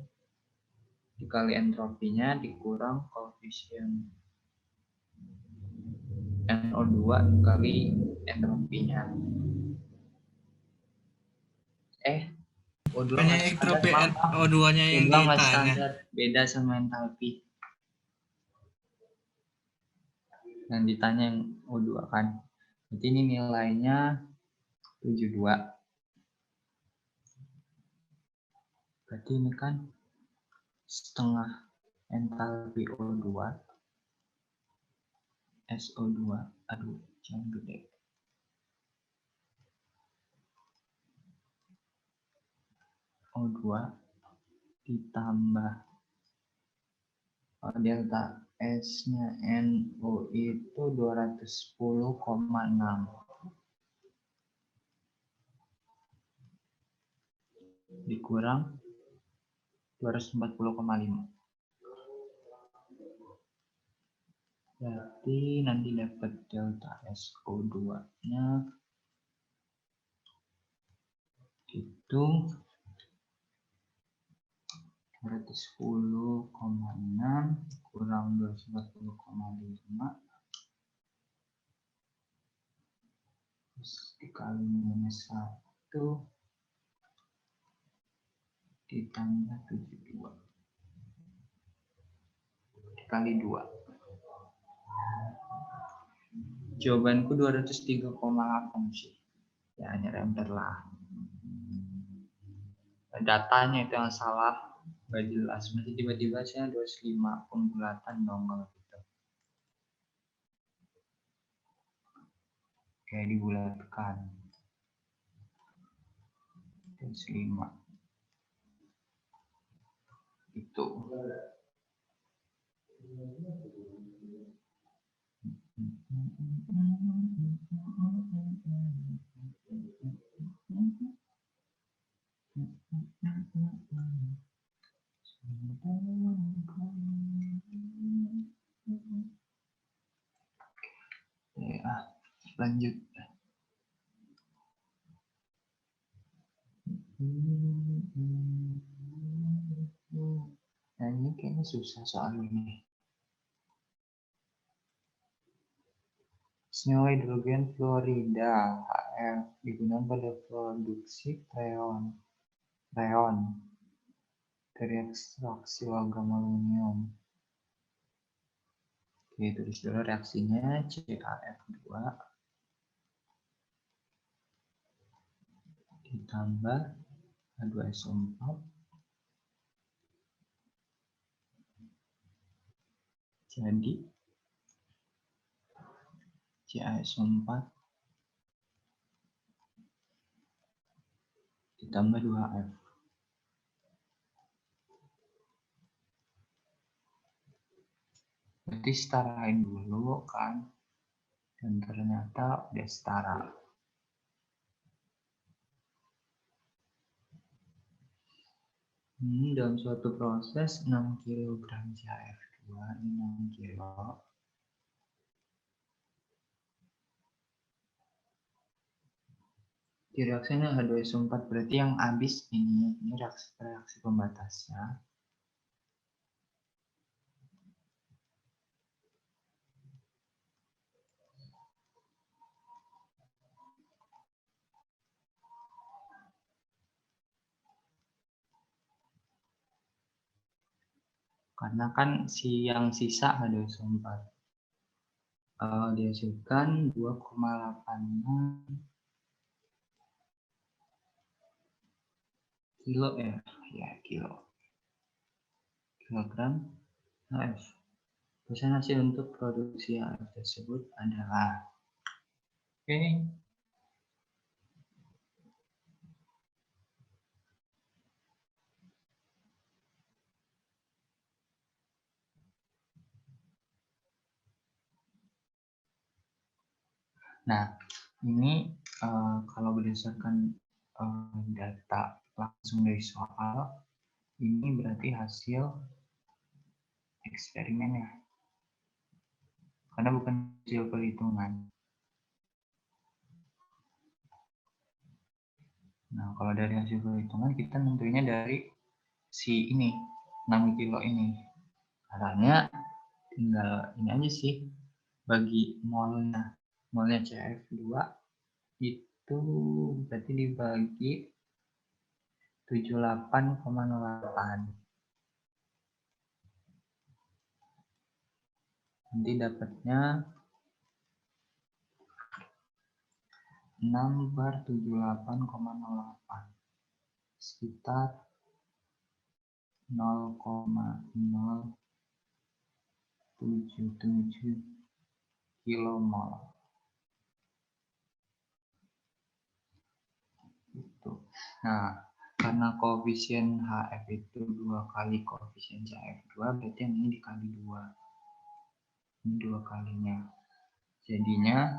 dikali entropinya dikurang koefisien NO2 dikali entropinya. O2 Hanya nggak standar, entropi maaf. O2-nya yang O2 nggak ditanya. standar, beda sama entalpi. Yang ditanya yang O2 kan. Berarti ini nilainya 72. Berarti ini kan setengah entalpi O2 SO2. Aduh, jangan gede. O2 ditambah delta S-nya NO itu 210,6 dikurang 240,5. Berarti nanti dapat delta SO2-nya itu 210,6 kurang 240,5 terus dikali minus 1 ditambah 72 dikali 2. Jawabanku 203,8 sih. Ya nyerempet lah. Datanya itu yang salah. Gak jelas. Masih tiba-tiba saya 25 pembulatan dong kalau gitu. Kayak dibulatkan. 25. Itu. Ya, lanjut. Nah, ini kayaknya susah soal ini. Senyawa hidrogen fluorida HF digunakan pada produksi freon dari ekstraksi logam aluminium. Oke, tulis dulu reaksinya CaF2 ditambah H2SO4 jadi CaSO4 ditambah 2F. Berarti setarain dulu kan, dan ternyata udah setara. Dalam suatu proses 6 kg CaF2 ini 6 kg. Di reaksinya H2SO4 berarti yang habis ini reaksi pembatasnya. Karena kan yang sisa H2SO4 dihasilkan 2,86 kilo ya kilo. Kilogram HF. Persentase untuk produksi HF tersebut adalah oke. Nah, ini kalau berdasarkan data langsung dari soal, ini berarti hasil eksperimen ya. Karena bukan hasil perhitungan. Nah, kalau dari hasil perhitungan kita nentuinnya dari si ini, 6 kilo ini. Caranya tinggal ini aja sih, bagi molnya. Molnya CF2 itu berarti dibagi 78,08. Nanti dapatnya 6/78,08 sekitar 0,077 kilomol. Gitu. Nah, karena koefisien HF itu 2 kali koefisien CF2, berarti yang ini dikali 2. Ini 2 kalinya. Jadinya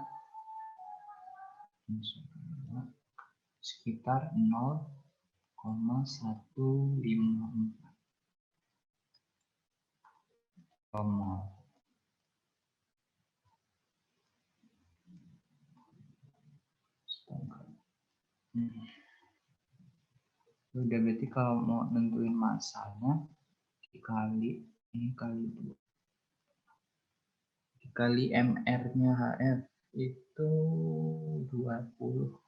sekitar 0,154 kilomol. Udah, berarti kalau mau nentuin masanya dikali ini kali 2 dikali MR-nya HF itu 20,01.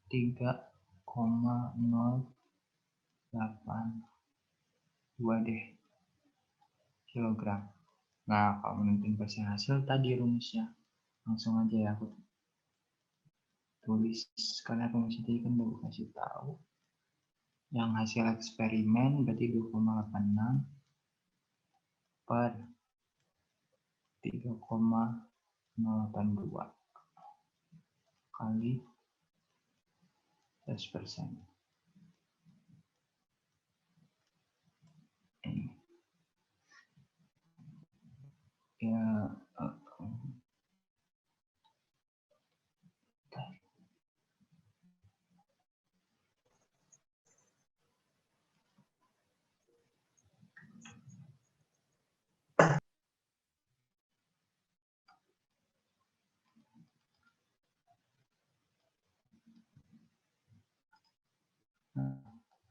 Tiga 0,082 deh kilogram. Nah, kalau menentukan persen hasil tadi rumusnya langsung aja ya aku tulis, karena rumusnya tadi kan baru kasih tahu. Yang hasil eksperimen berarti 2,86 per 3,082 kali 10%. Ya,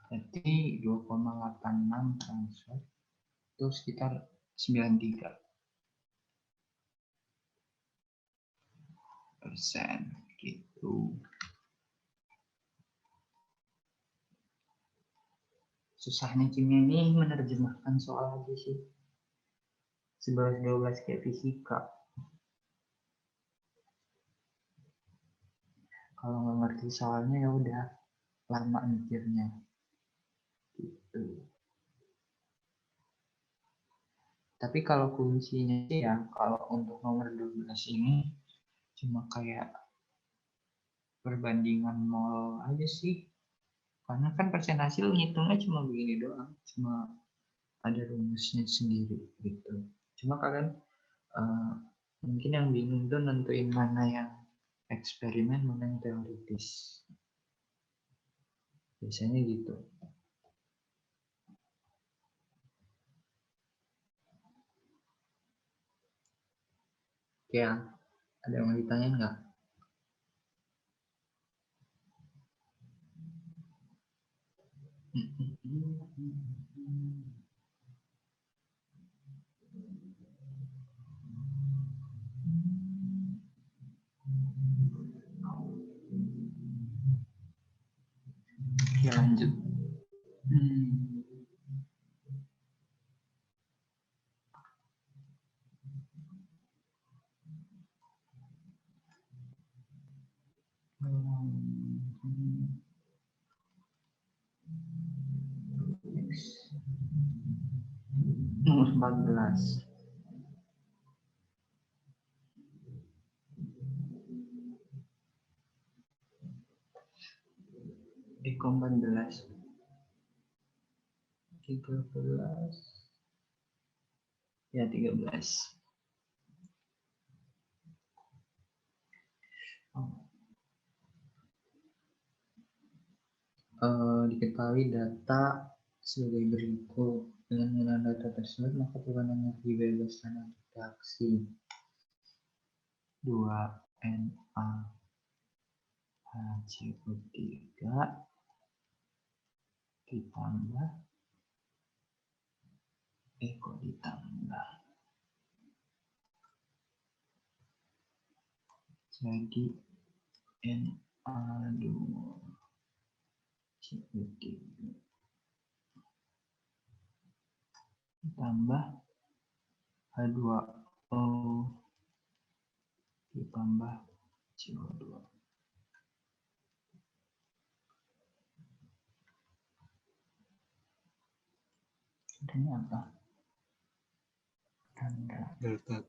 berarti 2,86 transfer itu sekitar 93% gitu. Susahnya kimia ini menerjemahkan soal aja sih. 11-12 kayak fisika. Kalau nggak ngerti soalnya ya udah lama mikirnya. Gitu. Tapi kalau kuncinya sih ya, kalau untuk nomor 12 ini cuma kayak perbandingan mol aja sih. Karena kan persen hasil ngitungnya cuma begini doang, cuma ada rumusnya sendiri gitu. Cuma kalian mungkin yang bingung tuh nentuin mana yang eksperimen, mana yang teoritis. Biasanya gitu. Oke, ada yang mau ditanyain nggak? Oke, lanjut. Nomor 14. Di kom 14. 13. Ya, 13. Diketahui data sebagai berikut. Dengan menggunakan data tersebut, maka perubahan energi bebas tanah reaksi 2NaHCO3 ditambah ditambah jadi Na2CO3 ditambah H2O ditambah CO2. Ini apa? Tanda Delta.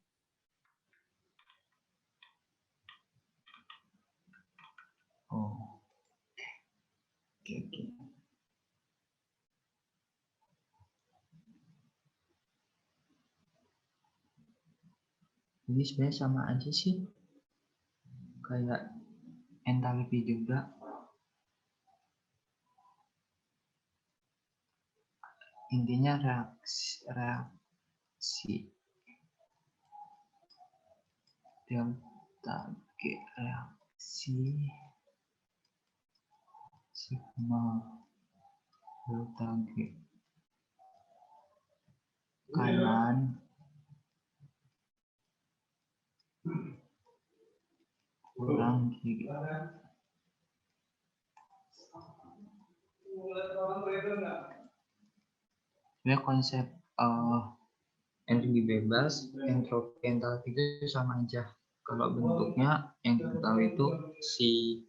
Oh, oke. Ini sebenarnya sama aja sih, kayak entalpi juga. Intinya reaksi delta G reaksi sigma delta G kanan kurang kiri. Sebenarnya konsep energi bebas, entropi, entalpi itu sama aja. Kalau bentuknya yang kita tahu itu si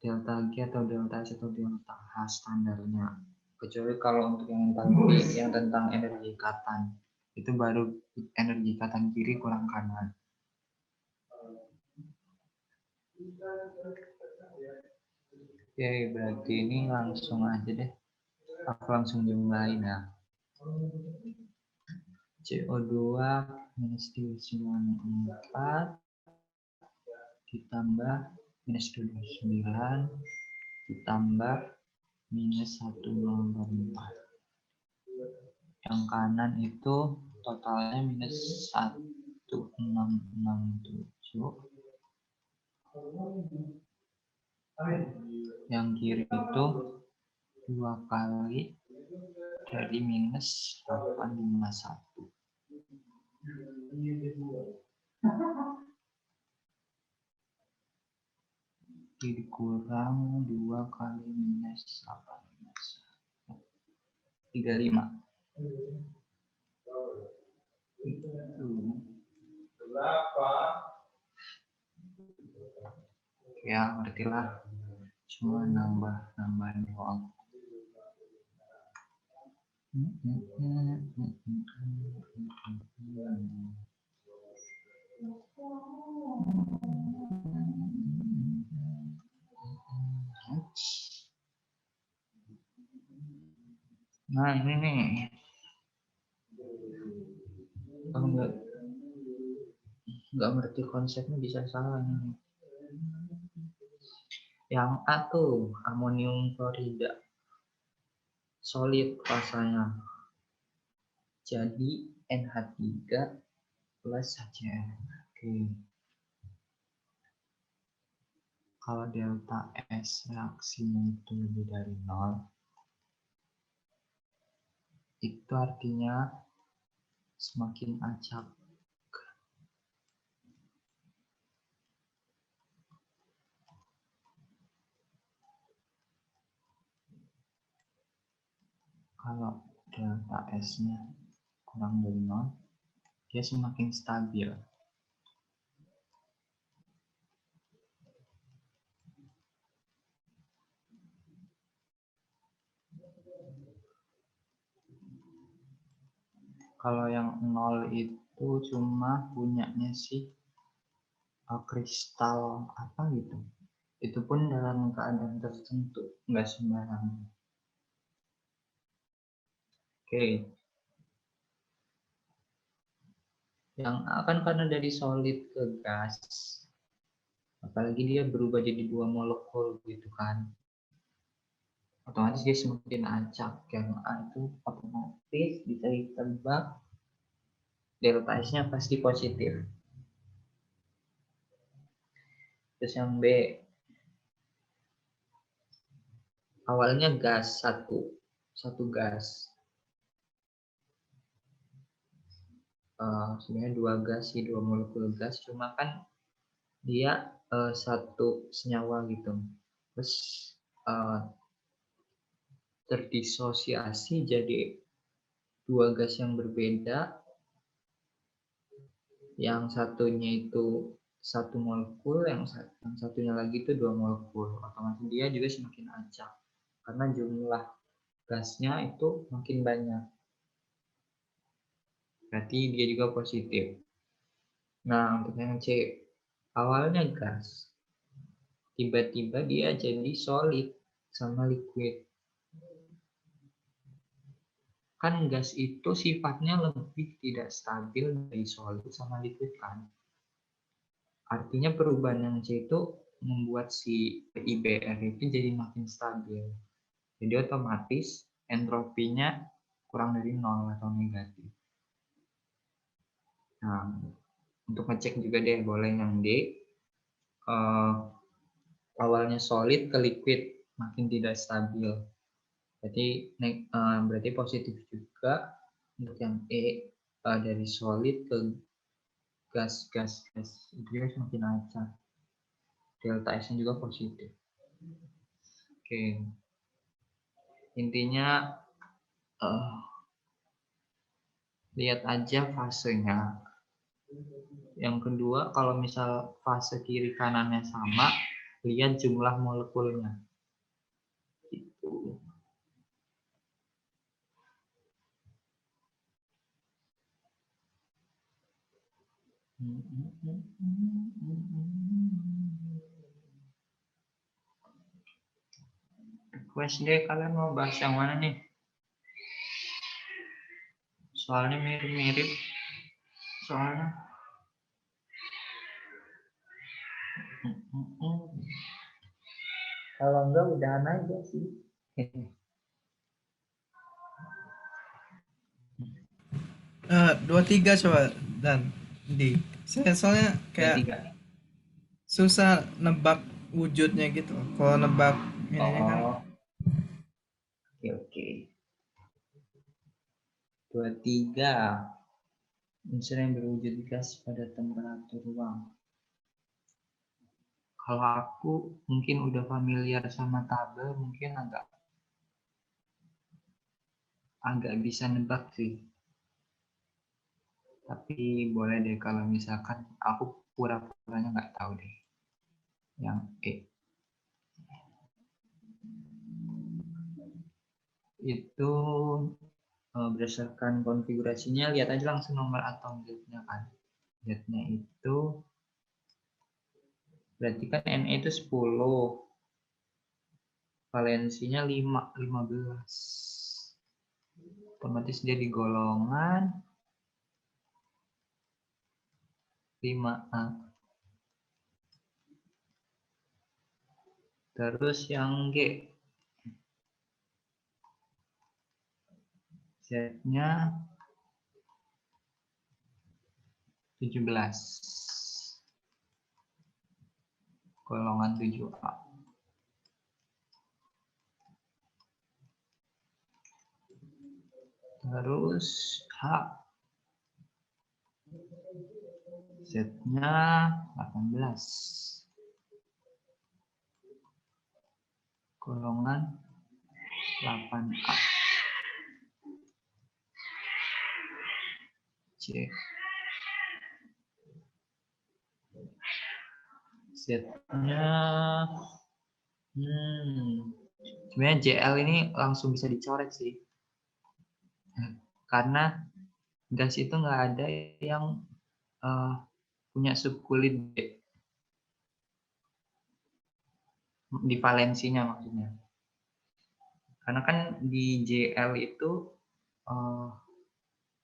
delta G atau delta S atau delta H standarnya. Kecuali kalau untuk yang entalpi yang tentang energi ikatan, itu baru energi ikatan kiri kurang kanan. Oke, berarti ini langsung aja deh. Aku langsung jumlahin ya. CO2 minus 4 ditambah minus 29 ditambah minus 104. Yang kanan itu totalnya minus 1667. Yang kiri itu 2 kali dari minus 851. Jadi kurang 2 kali minus 851. 35. Ya, ngerti lah. Cuma nambah doang. Nah, ini nih. Kalau nggak ngerti konsepnya bisa salah nih. Yang A tuh amonium klorida solid rasanya, jadi NH3 plus HCl. Oke. Kalau delta S reaksinya itu lebih dari 0, itu artinya semakin acak. Kalau delta S-nya kurang dari 0, dia semakin stabil. Kalau yang 0 itu cuma punyanya sih kristal apa gitu. Itu pun dalam keadaan tertentu, nggak sembarangan. Oke. Yang akan karena dari solid ke gas, apalagi dia berubah jadi 2 molekul gitu kan, otomatis dia semakin acak. Yang A itu otomatis bisa ditebak delta S-nya pasti positif. Terus yang B, awalnya gas satu gas, sebenarnya 2 gas sih, 2 molekul gas, cuma kan dia satu senyawa gitu, terus terdisosiasi jadi 2 gas yang berbeda, yang satunya itu 1 molekul, yang satunya lagi itu 2 molekul. Otomatis dia juga semakin acak karena jumlah gasnya itu makin banyak, berarti dia juga positif. Nah, untuk yang C, awalnya gas, tiba-tiba dia jadi solid sama liquid. Kan gas itu sifatnya lebih tidak stabil dari solid sama liquid kan. Artinya perubahan yang C itu membuat si IBR itu jadi makin stabil. Jadi otomatis entropinya kurang dari 0 atau negatif. Nah, untuk ngecek juga deh, boleh yang D, awalnya solid ke liquid makin tidak stabil. Berarti positif juga. Untuk yang E, dari solid ke gas itu juga semakin acak. Delta S-nya juga positif. Oke. Intinya lihat aja fasenya. Yang kedua, kalau misal fase kiri kanannya sama, lihat jumlah molekulnya. Gitu. Request deh, kalian mau bahas yang mana nih? Soalnya mirip-mirip. Soalnya. Kalau enggak udahan aja sih. 23 coba dan di. Saya soalnya kayak 23. susah nebak wujudnya gitu. Kalau nebak ininya kan Oke. 23. Unsur yang berwujud gas pada temperatur ruang. Kalau aku mungkin udah familiar sama tabel, mungkin agak bisa nebak sih. Tapi boleh deh kalau misalkan aku pura-puranya nggak tahu deh. Yang E. Itu berdasarkan konfigurasinya, lihat aja langsung nomor atom Z-nya kan. Z-nya itu berarti kan Na itu 10. Valensinya 15. Otomatis dia di golongan 5A. Terus yang G, Z-nya 17. Golongan 7A. Terus H, Z-nya 18. Golongan 8A. C. Z-nya sebenarnya JL ini langsung bisa dicoret sih. Karena gas itu nggak ada yang punya subkulit D. Di valensinya maksudnya. Karena kan di JL itu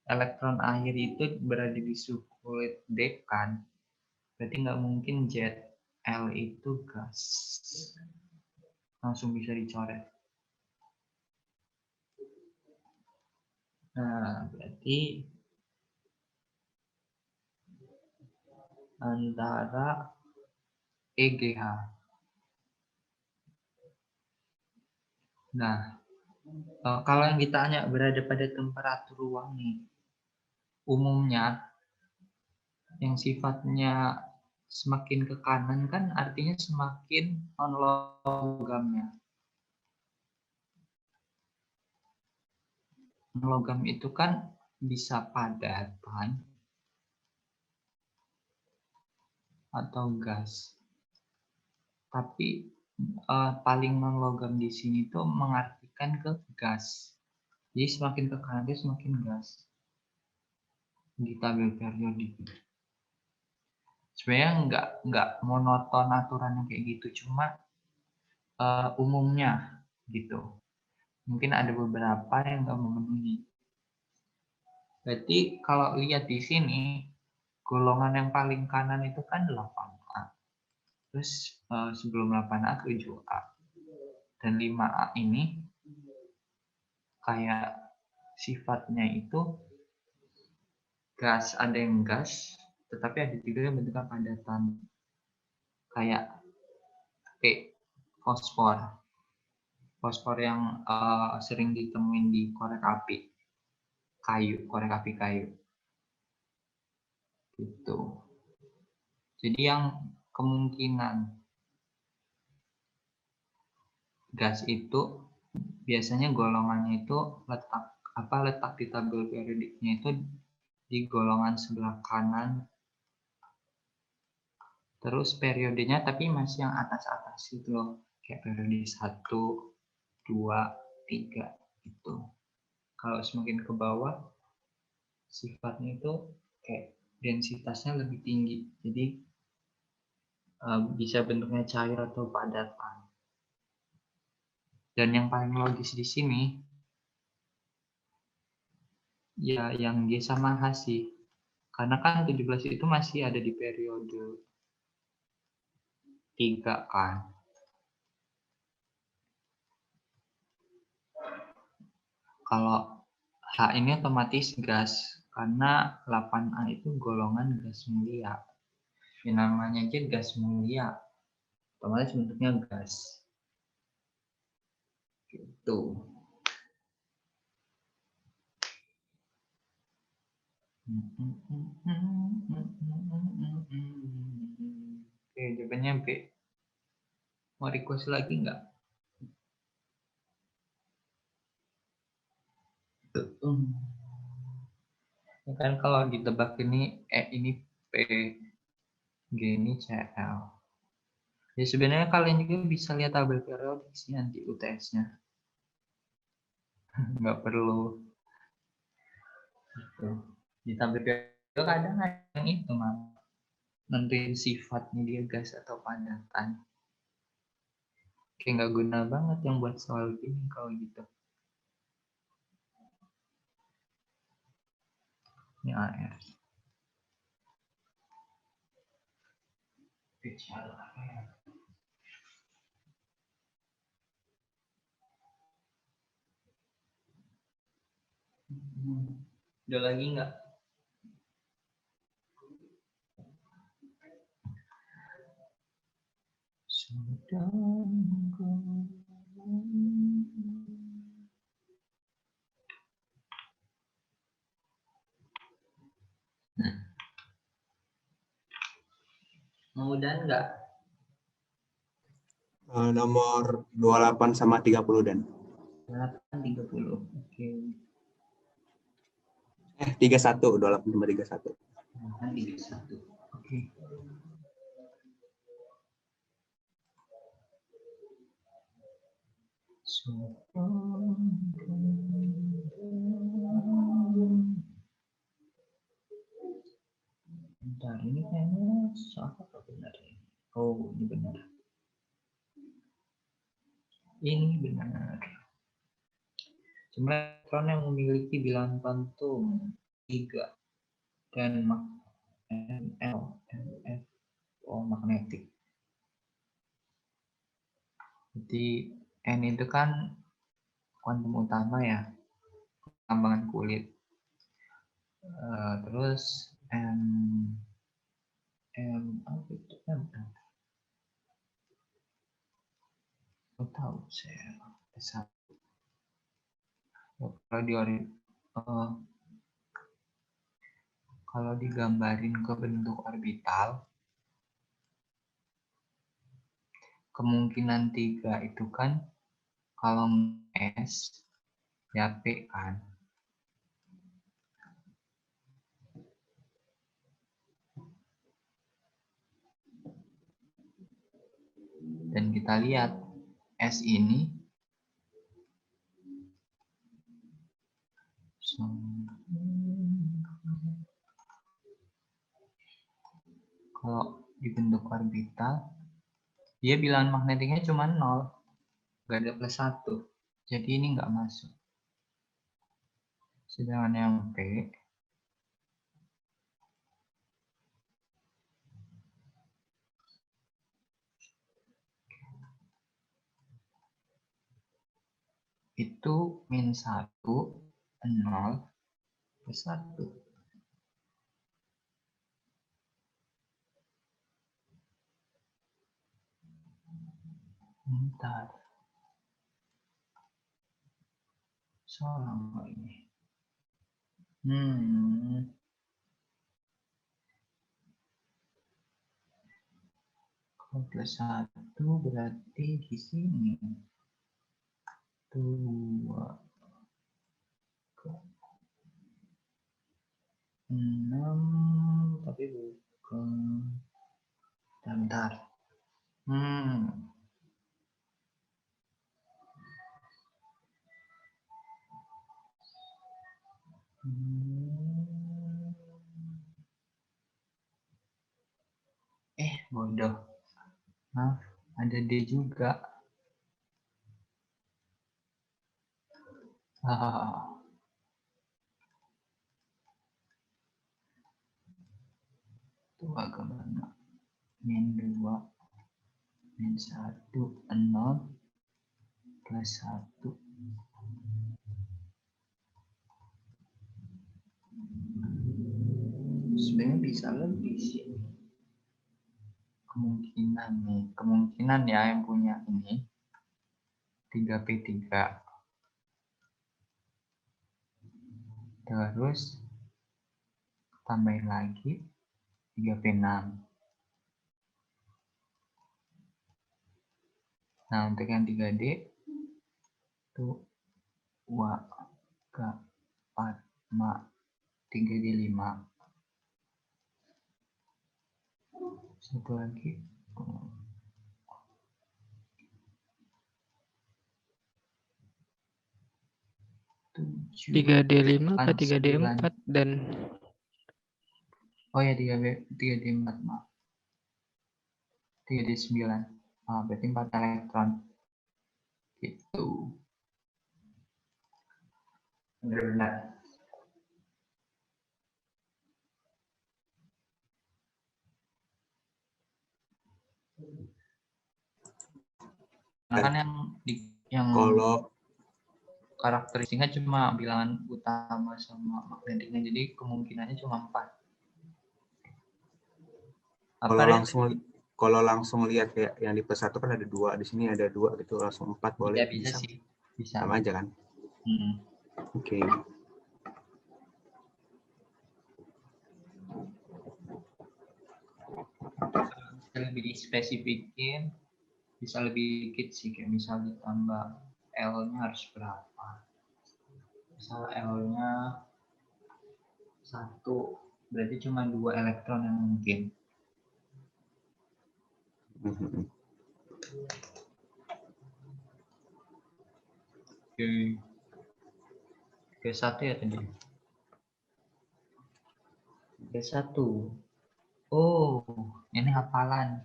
elektron akhir itu berada di subkulit D kan. Berarti nggak mungkin ZL itu gas. Langsung bisa dicoret. Nah, berarti antara EGH. Nah, kalau yang ditanya berada pada temperatur ruang nih, umumnya yang sifatnya semakin ke kanan kan artinya semakin non-logamnya. Non-logam itu kan bisa padatan atau gas. Tapi paling non-logam di sini tuh mengartikan ke gas. Jadi semakin ke kanan dia semakin gas. Di tabel periodik. Sebenarnya nggak monoton aturannya kayak gitu, cuma umumnya gitu. Mungkin ada beberapa yang nggak memenuhi. Berarti kalau lihat di sini, golongan yang paling kanan itu kan 8A. Terus sebelum 8A 7A. Dan 5A ini kayak sifatnya itu gas, ada yang gas, tetapi ada juga yang bentuknya padatan. Kayak fosfor. Fosfor yang sering ditemuin di korek api kayu. Gitu. Jadi yang kemungkinan gas itu biasanya golongannya itu letak di tabel periodiknya itu di golongan sebelah kanan. Terus periodenya tapi masih yang atas-atas itu loh. Kayak periode 1, 2, 3 gitu. Kalau semakin ke bawah sifatnya itu kayak densitasnya lebih tinggi. Jadi bisa bentuknya cair atau padatan. Dan yang paling logis di sini ya yang G sama H sih. Karena kan 17 itu masih ada di periode 3 kan. Kalau H ini otomatis gas karena 8A itu golongan gas mulia. Yang namanya aja gas mulia. Otomatis bentuknya gas. Gitu. Oke, jawabannya B. Mau request lagi nggak? Ya kan kalau ditebak ini E ini P, G ini Cl. Ya sebenarnya kalian juga bisa lihat tabel periodik sih nanti UTS-nya. Nggak perlu. Gitu. Di tabel periodik kadang ada yang itu mah. Nentuin sifatnya dia gas atau padatan. Kayak nggak guna banget yang buat soal gini kalau gitu. Ini AR. Udah lagi nggak? Mau dan nggak? Nomor 28 sama 30 dan. 8, 30. Oke. 31, 28,31. Nah, 31. Oke. So, bentar, ini kayaknya salah apa benar ini? Oh, ini benar. Ini benar. Jumlah elektron yang memiliki bilangan kuantum 3 dan ML, MF, magnetik. Jadi N itu kan kuantum utama ya, pertambangan kulit. Terus apa itu tahu saya kalau digambarin ke bentuk orbital, kemungkinan 3 itu kan kalau S ya P kan. Dan kita lihat S ini kalau dibentuk orbital, dia bilangan magnetiknya cuma 0, nggak ada plus 1. Jadi ini nggak masuk. Sedangkan yang P itu -1, 0, plus 1. Bentar. Salah nggak ini? Kalau plus 1 berarti di sini 2, 6, tapi bukan. Bentar. Bodoh. Nah, ada D juga. Itu agak mana? -2, -1, 0, plus 1. Sebenarnya bisa lebih sih. Kemungkinan ya yang punya ini 3P3. Terus tambahin lagi 3P6. Nah, untuk yang 3D itu 2, 3, 4, 5, 3D5. Satu lagi. 3D5 apa 3D4 dan oh ya 3D4 maaf. 3D9. Berarti 4 elektron. Gitu. Benar-benar. Nah, kan yang Kalau karakteristiknya cuma bilangan utama sama magnetiknya, jadi kemungkinannya cuma 4. kalau langsung lihat kayak yang di plus 1 kan ada 2, di sini ada 2 gitu, langsung 4 boleh. Ya, bisa sih. Bisa. Sama aja kan? Oke. Bisa lebih dispesifikin, bisa lebih dikit sih, kayak misal ditambah L-nya harus berapa. Misal L-nya satu, berarti cuma 2 elektron yang mungkin. Oke. Oke, satu ya tadi. Oke, satu. Oh, ini hafalan.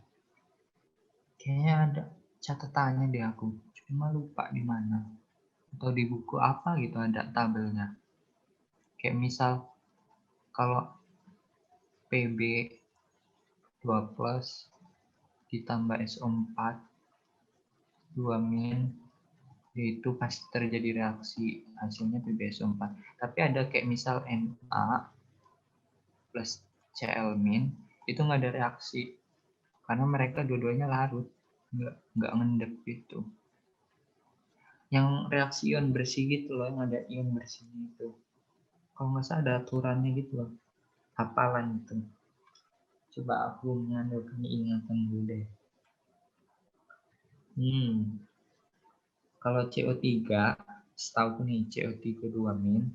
Kayaknya ada catatannya deh aku. Cuma lupa di mana. Atau di buku apa gitu ada tabelnya. Kayak misal kalau PB 2 plus ditambah SO4 2 min itu pasti terjadi reaksi, hasilnya PbSO4. Tapi ada kayak misal Na plus Cl min itu nggak ada reaksi karena mereka dua-duanya larut, nggak ngendep gitu. Yang reaksi ion bersih gitu loh, yang ada ion bersih itu. Kalau nggak salah ada aturannya gitu loh, hafalan itu. Coba aku mengandalkan ingatan dulu deh. Kalau CO3, setahu nih CO3 2 min,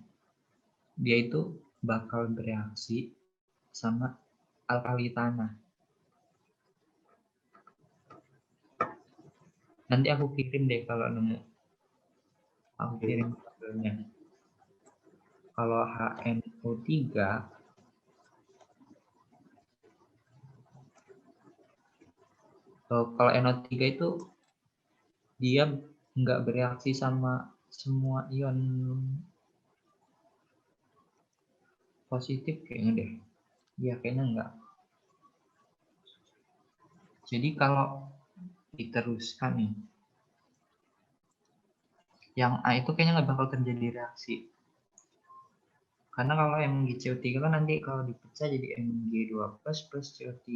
dia itu bakal bereaksi sama alkali tanah. Nanti aku kirim deh kalau nemu. Aku kirim tabelnya. Kalau HNO3 kalau NO3 itu dia nggak bereaksi sama semua ion positif kayaknya deh. Iya kayaknya enggak. Jadi kalau diteruskan nih, yang A itu kayaknya nggak bakal terjadi reaksi. Karena kalau MgCO3 kan nanti kalau dipecah jadi Mg2 plus CO3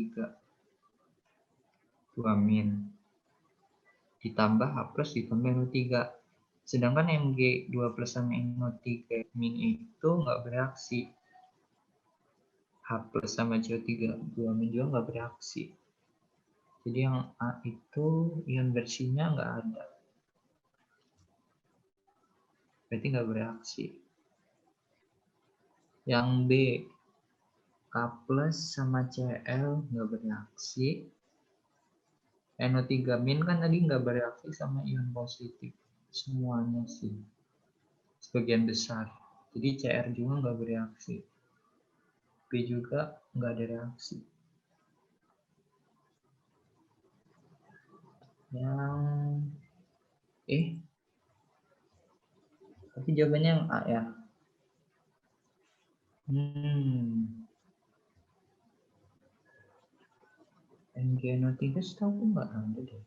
2 min ditambah H plus ditambah NO3. Sedangkan Mg2 plus sama NO3 min itu nggak bereaksi. H plus sama CO3 2 min juga nggak bereaksi. Jadi yang A itu ion bersihnya nggak ada. Berarti nggak bereaksi. Yang B, K plus sama Cl nggak bereaksi. NO3 min kan tadi nggak bereaksi sama ion positif. Semuanya sih. Sebagian besar. Jadi Cr juga nggak bereaksi. B juga nggak ada reaksi. Yang tapi jawabannya yang A ya. NGNO3 setahu aku nggak ada deh.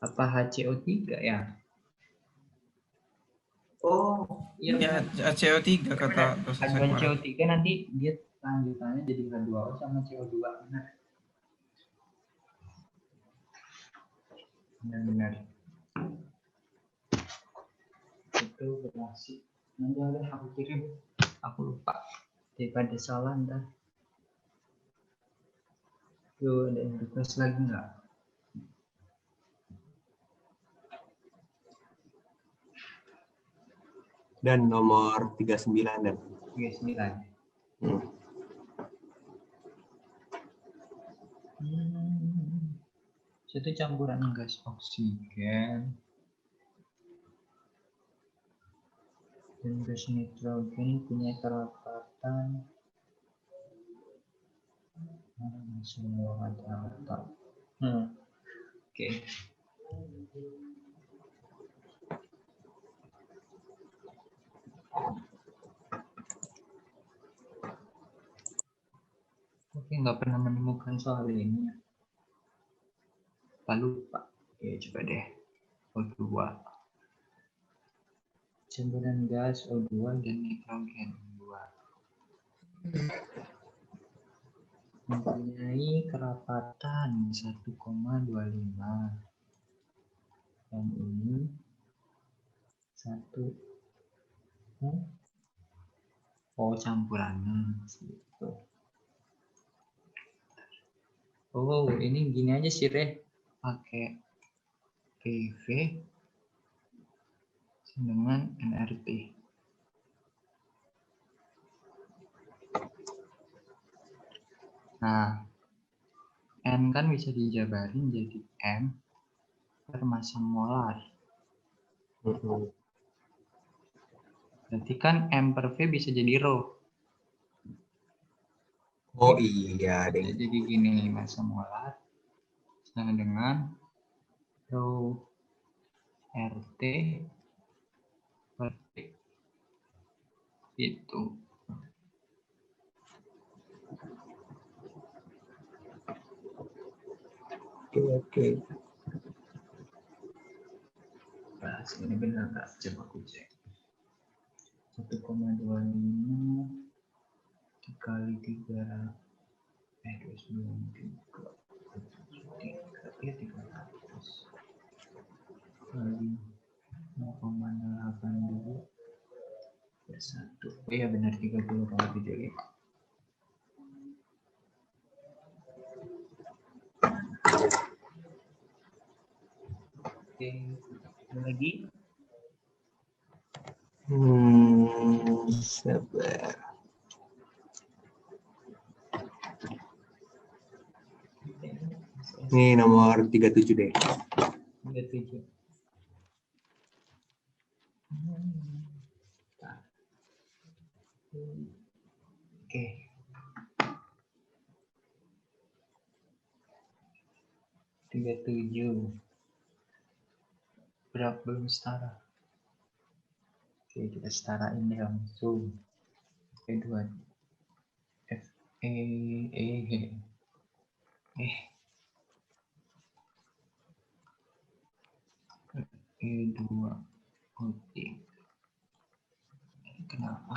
Apa HCO3 ya? Oh, iya Ya, benar. CO3 kata dosen saya Aduan kemarin. CO3 nanti dia lanjutannya jadi H2O sama CO2. Benar. Itu berhasil. Nanti ada aku kirim. Aku lupa. Daripada salah ntar. Yuk, ada yang request lagi nggak? Dan nomor 39 dan 39. Itu campuran gas oksigen dan gas nitrogen punya kerapatan semua rata-rata. Oke. Oke, nggak pernah menemukan soal ini. Lupa. Ya, coba deh. O2. Campuran gas O2 dan nitrogen 2. Mempunyai kerapatan 1,25. Dan ini 1. Oh, campurannya gitu. Oh, ini gini aja sih, Reh. Pakai PV dengan NRT. Nah, N kan bisa dijabarin jadi M per massa molar. Berarti kan M per V bisa jadi rho. Oh iya, deh. Jadi gini, massa molar sama dengan rho RT per T. Itu. Oke. Nah, ini benar nggak? Coba aku cek. 1,25 dikali 3 300 kali 0,82 per 1. Oh iya benar 30,75. Oke, ada lagi? Sabar. Ini nomor 37 deh. 37. Oke. Tiga tujuh. Berapa belum setara? Oke, kita setarain deh langsung. Kedua. F E E E2 O3. Kenapa?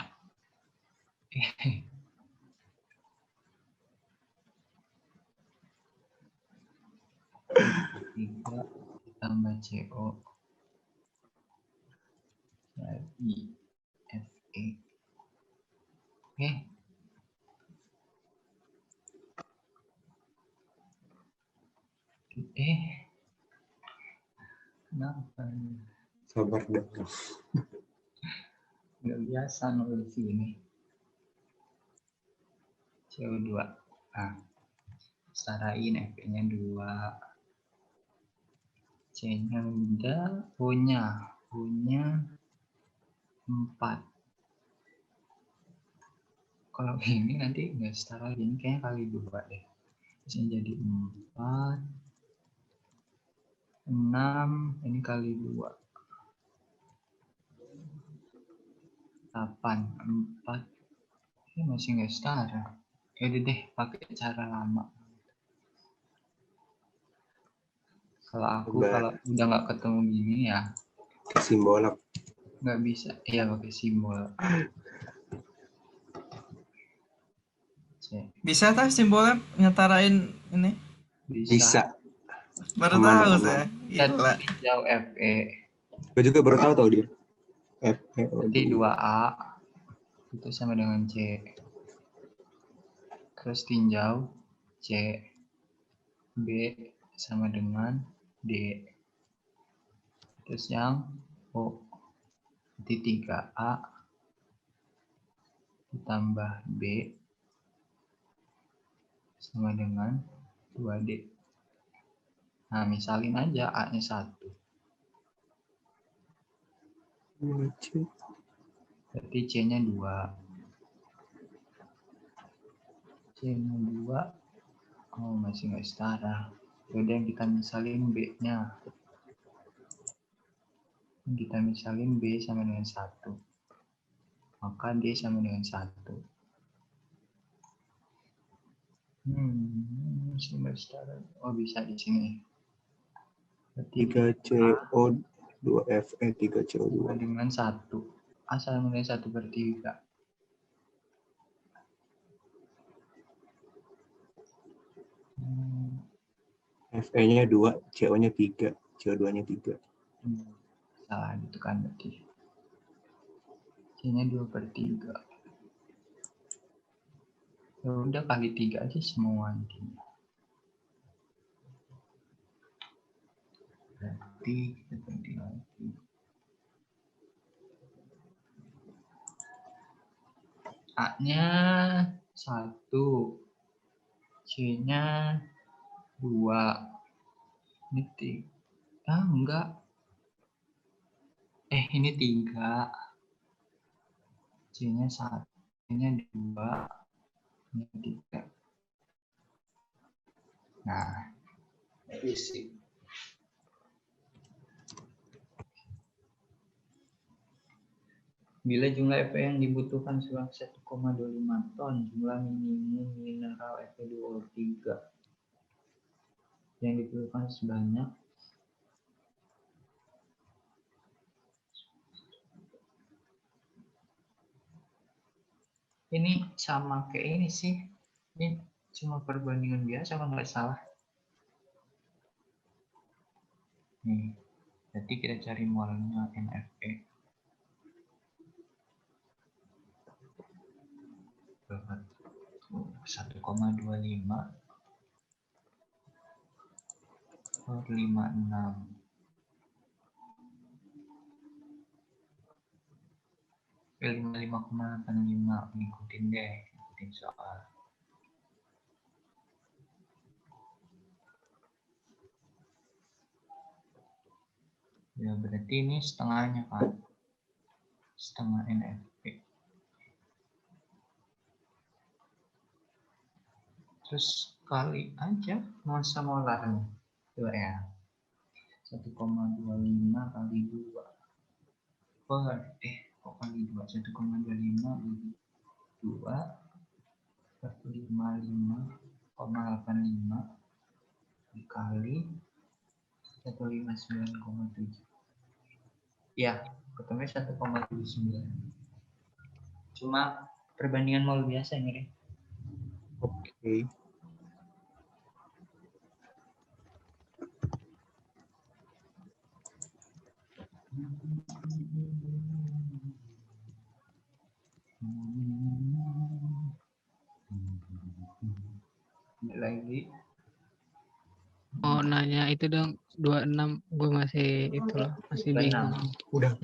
Tiga ditambah CO jadi Fe. Kenapa? Sabar deh. Nggak biasa nulis ini. CO2. Nah, setarain Fe-nya 2. C-nya udah, O-nya 4. Kalau ini nanti nggak setara, ini kayaknya kali 2 deh. Bisa jadi 4, 6, ini kali 2. 8, 4. Ini masih nggak setara. Yaudah deh, pakai cara lama. Kalau udah nggak ketemu gini ya, Simbolak. nggak bisa. Iya, pakai simbol. C. Bisa tak simbolnya nyetarain ini? Bisa. Baru Aman, tahu aman. saya. Kita Gila. jauh Fe. Gue juga baru tahu tau dia. Berarti 2A itu sama dengan C. Terus tinjau C. B sama dengan D. Terus yang O. Berarti 3A ditambah B sama dengan 2D. Nah, misalin aja A-nya 1. Berarti C-nya 2. C-nya 2. Oh, masih nggak setara. Yaudah kita misalin B-nya. Kita misalin B sama dengan 1. Maka D sama dengan 1. Masih nggak setara. Oh, bisa di sini. Berarti 3CO 2Fe 3CO2 dengan 1. A sama dengan 1 per 3. Fe-nya 2, CO-nya 3, CO2-nya 3. Salah gitu kan berarti. C-nya 2 per 3. Ya udah kali 3 aja semua intinya. Berarti kita ganti lagi. A-nya 1, C-nya 2, ini 3. Enggak. Ini 3. C-nya 1, C-nya 2, ini 3. Nah, isi. Bila jumlah Fe yang dibutuhkan sebanyak 1,25 ton, jumlah minimum mineral Fe2O3 yang diperlukan sebanyak ini sama kayak ini sih. Ini cuma perbandingan biasa kalau nggak salah. Nih, jadi kita cari molnya NFE. 1,25 per 56. 55,85. Ngikutin deh, ngikutin soal. Ya berarti ini setengahnya kan, setengah NFP. Terus kali aja massa molarnya tuh ya, 1,25 kali 2 per kok kali 2, 1,25 kali 2 per 55,85 dikali 159,7. Ya, ketemu 1,79. Cuma perbandingan mol biasa ini, Ren. Oke. Lagi Mau nanya itu dong, 26 gue masih itu loh, masih bingung. Udah.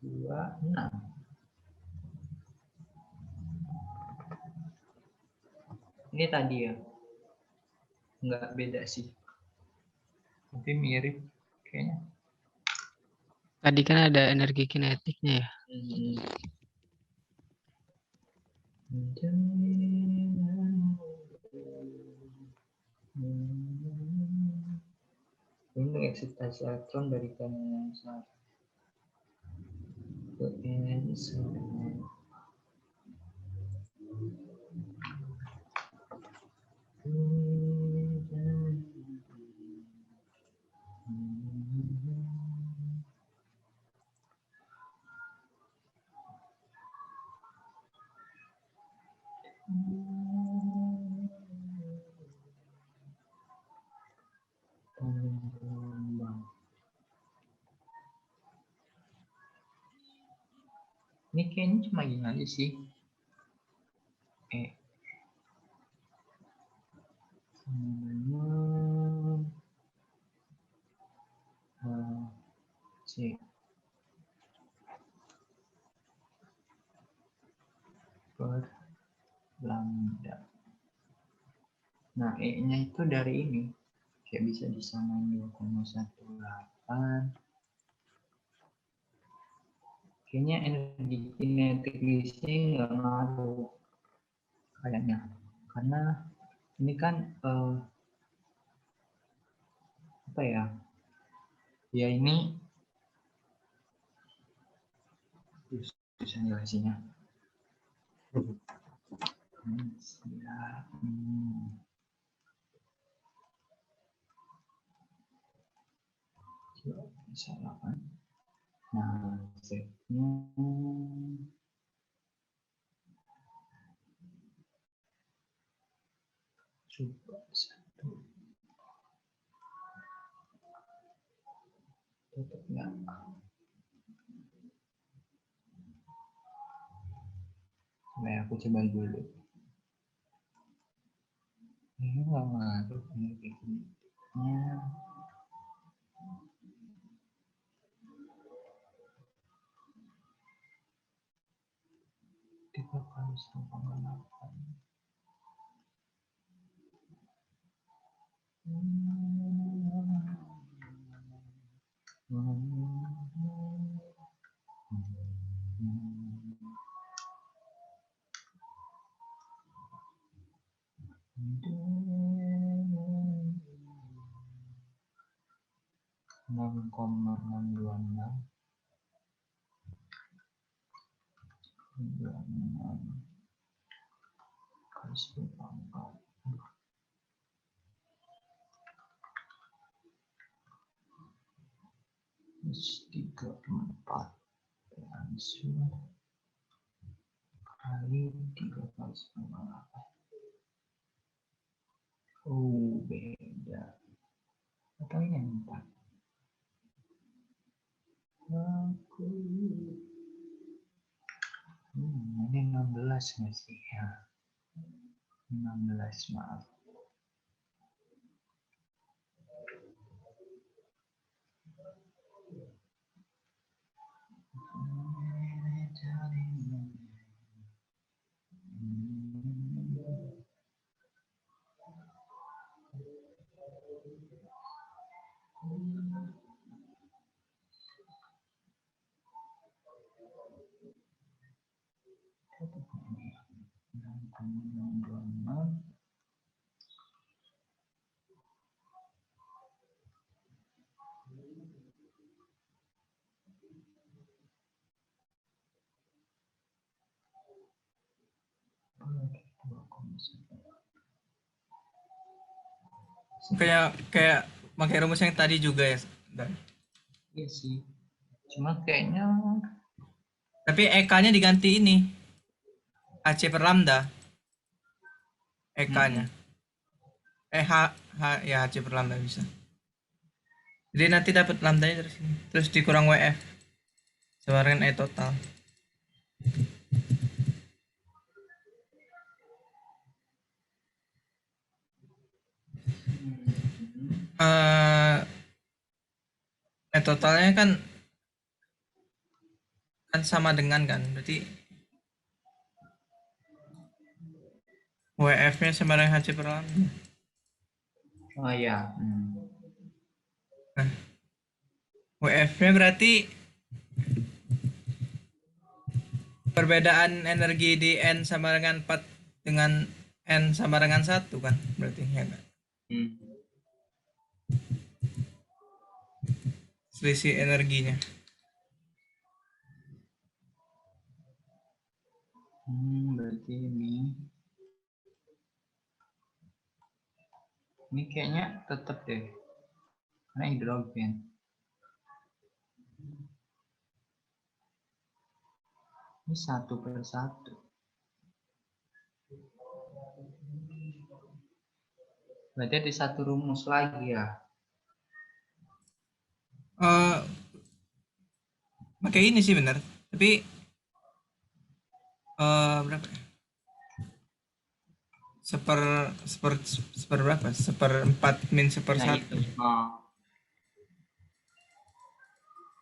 26. Ini tadi ya, nggak beda sih, tapi mirip kayaknya. Tadi kan ada energi kinetiknya ya. Ini eksitasi elektron dari kanal yang satu ke N1. Ini kayaknya cuma gini aja sih. C per lambda. Nah, E-nya itu dari ini. Kayak bisa disamain 2,18. Kayaknya energi kinetik di sini nggak ngaruh. Kayaknya. Karena ini kan apa ya? Ya ini bisa jelasinnya. Siap. Salah kan? Nah, Z-nya coba 1. Tetap nggak. Nah, aku coba dulu. Ini nggak ngaruh energi kinetiknya. Enam koma enam dua enam kali 10 plus 34 langsung kali 3 kali 10. Oh, beda. Atau ini 4. Aku ini 16 nggak sih ya? 16, maaf. Kayak pakai rumus yang tadi juga ya. Dan. Iya sih. Cuma kayaknya Tapi EK-nya diganti ini. AC per lambda. EK-nya. Ya AC per lambda bisa. Jadi nanti dapat lambdanya dari sini. Terus dikurang WF. Sama dengan E total. Totalnya kan sama dengan kan, berarti WF-nya sama dengan HC per lambda. oh ya. Nah, WF-nya berarti perbedaan energi di N sama dengan 4 dengan N sama dengan 1 kan, berarti ya kan? Selisih energinya. Berarti ini kayaknya tetap deh, karena hidrogen. Ini 1/1. Berarti ada satu rumus lagi ya. Pakai ini sih benar, tapi berapa? Seper berapa? 1/4 min 1/1.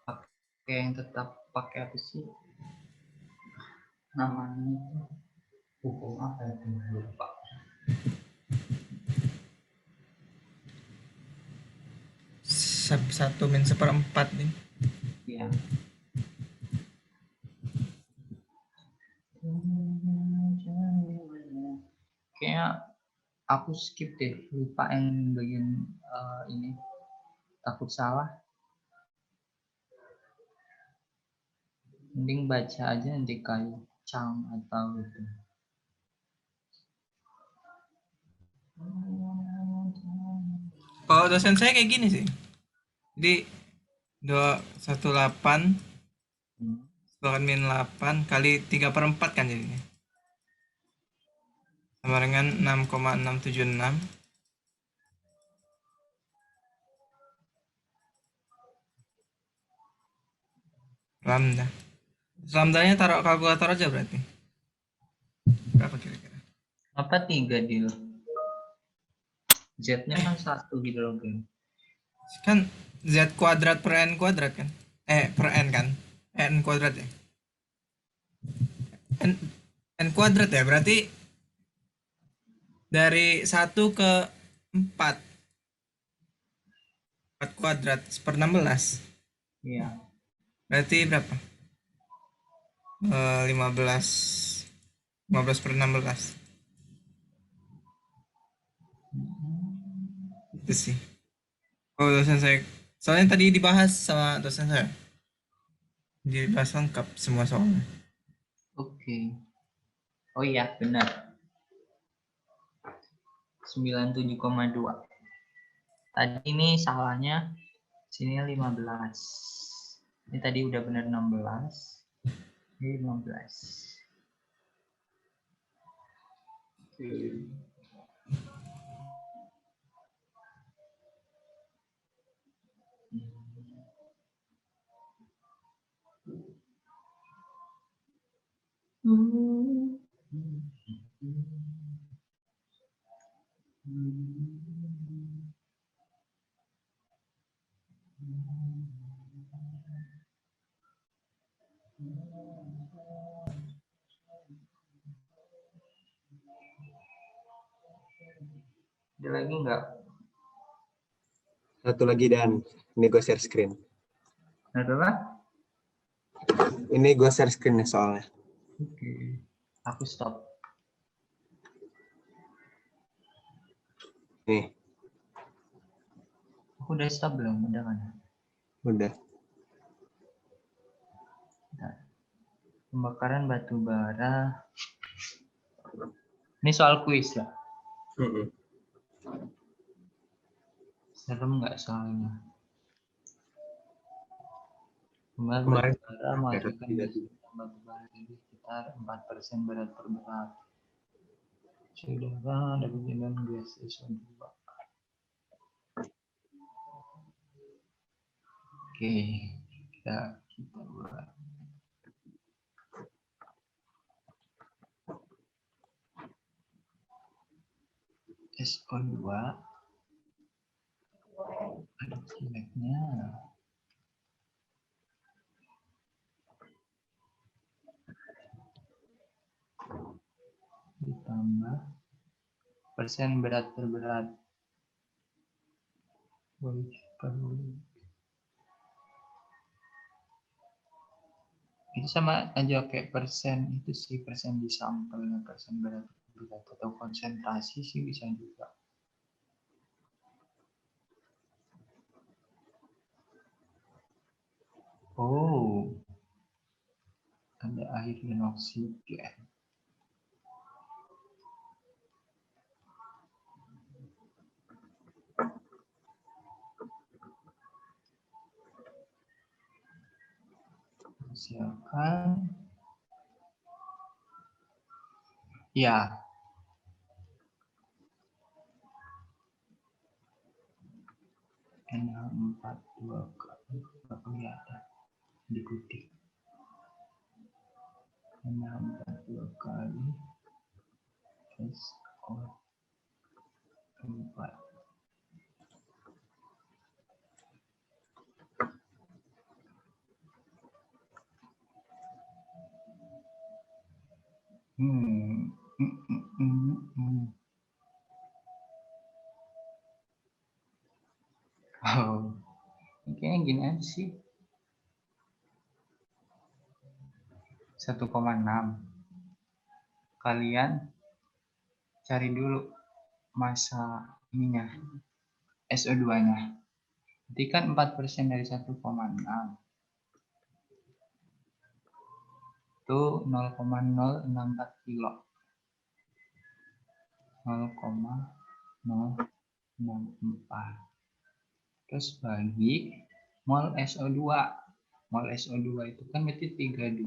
Oke, yang tetap pakai apa sih? Namanya hukum apa ya? Lupa. Satu min 1/4 nih. Iya. Kayaknya aku skip deh, lupa yang bagian ini, takut salah. Mending baca aja nanti kayak Chang atau itu. Kalau dosen saya kayak gini sih. Jadi 218 min 8 kali 3/4 kan jadinya. Sama dengan 6,676. Lambda. Lambdanya taruh kalkulator aja berarti. Berapa kira-kira? Apa 3 deal? Z-nya kan 1 hidrogen. Kan Z kuadrat per N kuadrat kan? Per N kan? N kuadrat ya? N kuadrat ya, berarti dari 1 ke 4. 4 kuadrat per 16. Iya. Berarti berapa? 15. 15 per 16. Itu sih. Oh, dosen saya. Soalnya tadi dibahas sama dosen saya. Dibahas lengkap semua soalnya. Oke. Oh iya, benar. 97,2. Tadi ini salahnya sini 15. Ini tadi udah benar 16. Ini 15. Oke. Ada lagi nggak? Satu lagi Dan, ini gue share screen. Ada apa? Ini gue share screen nih soalnya. Oke. Aku stop. Nih, Aku udah stop belum? Udah kan? udah. Bentar. Pembakaran batu bara. Ini soal kuis ya? Serem nggak soalnya? Pembakaran Kemarin batu bara menghasilkan tidak. gas batu bara jadi sekitar 4% berat per berat. Saudara ada kejadian gas SO2. Oke, kita buat. SO2 ada jeleknya. Ditambah persen berat per berat. Itu sama aja kayak persen itu sih, persen di sampelnya, persen berat per berat atau konsentrasi sih bisa juga. Oh, ada air dan oksigen. Silakan. Ya. NH42 nggak kelihatan dikutip. NH42 kali SO4. Oh, kayaknya gini aja sih. 1,6. Kalian cari dulu massa ininya, SO2-nya. Berarti kan 4% dari 1,6. Itu 0,064 kilo. 0,064. Terus bagi mol SO2. Mol SO2 itu kan berarti 32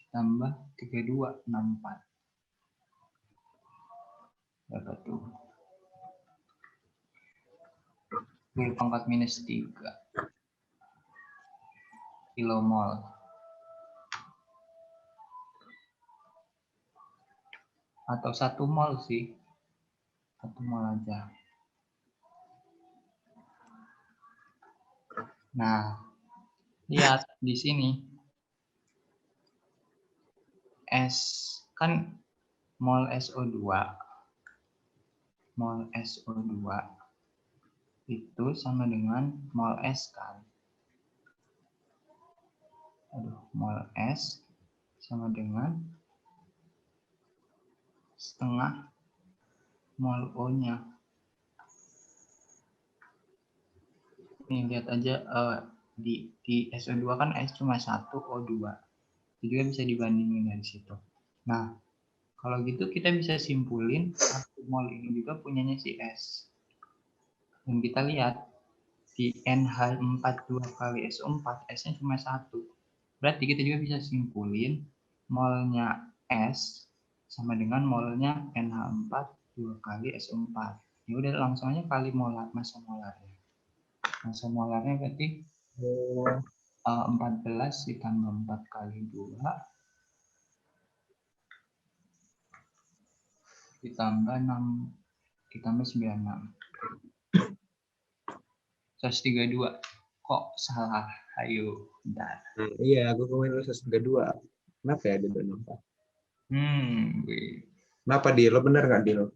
tambah 3264. Berapa tuh? 10 pangkat minus 3 kilomol. Atau 1 mol sih. 1 mol aja. Nah, lihat di sini. kan mol SO2 itu sama dengan mol S kan. Mol S sama dengan setengah mol O-nya. Nih lihat aja di SO2 kan S cuma 1, O2. Itu juga bisa dibandingin dari situ. Nah, kalau gitu kita bisa simpulin satu mol ini juga punyanya si S. Dan kita lihat di NH42 kali SO4, S-nya cuma 1. Berarti kita juga bisa simpulin molnya S sama dengan molnya NH4 2 kali SO4. Ya udah langsung aja kali massa molarnya. Massa molarnya berarti 14 ditambah 4 kali 2 ditambah 6 ditambah 96. 132. Kok salah? Ayo, bentar. Iya, aku kemarin lulus 32. Kenapa ya di 24? Wih. Kenapa Dil? Lo bener nggak Dil?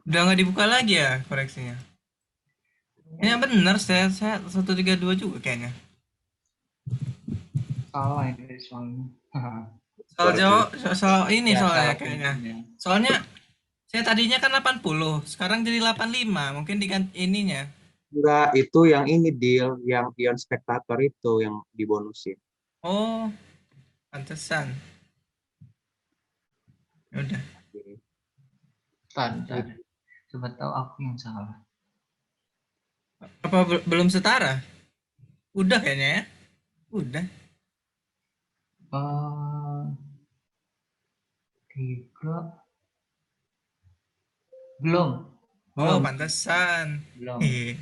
Udah nggak dibuka lagi ya koreksinya. Kayaknya bener, saya 132 juga kayaknya. Salah ini soalnya. Soal ini Ya, soalnya salah kayaknya. penghitungan. Soalnya saya tadinya kan 80, sekarang jadi 85, mungkin diganti ininya. Enggak, itu yang ini deal, yang ion spektator itu yang dibonusin. Oh, pantesan. Ya udah. Bentar. Coba tahu aku yang salah. Apa belum setara? Udah kayaknya ya. Udah. 3 belum. Oh, Belum. pantesan. Belum. Hehe.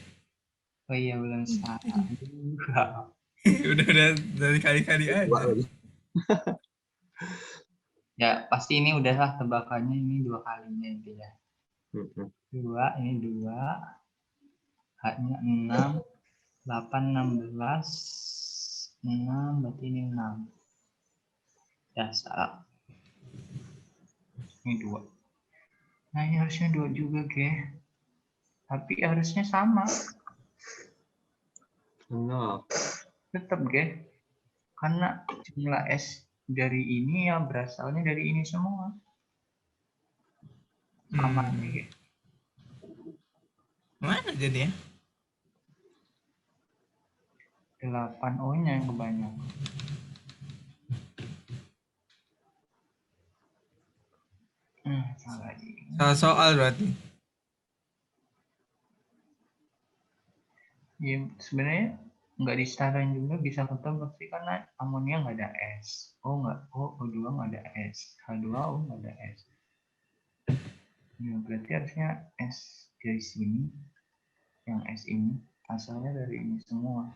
Oh iya belum salah. Udah dari kali-kali Dua aja. lagi. Ya pasti ini udahlah tebakannya ini 2 kalinya intinya. Mm-mm. 2 ini 2. H-nya 6. 8 16. 6 berarti ini 6. Ya salah. Ini 2. Nah ini harusnya 2 juga ke. Tapi harusnya sama. No. Tetap ke. Karena jumlah S dari ini ya berasalnya dari ini semua. Sama nih. Mana jadi ya? 8 O-nya yang kebanyakan. Salah lagi. Salah soal berarti. Ya, sebenarnya nggak disetarain juga bisa ketebak sih karena amonia nggak ada S. O2 nggak ada S. H2O nggak ada S. Ya, berarti harusnya S dari sini, yang S ini asalnya dari ini semua.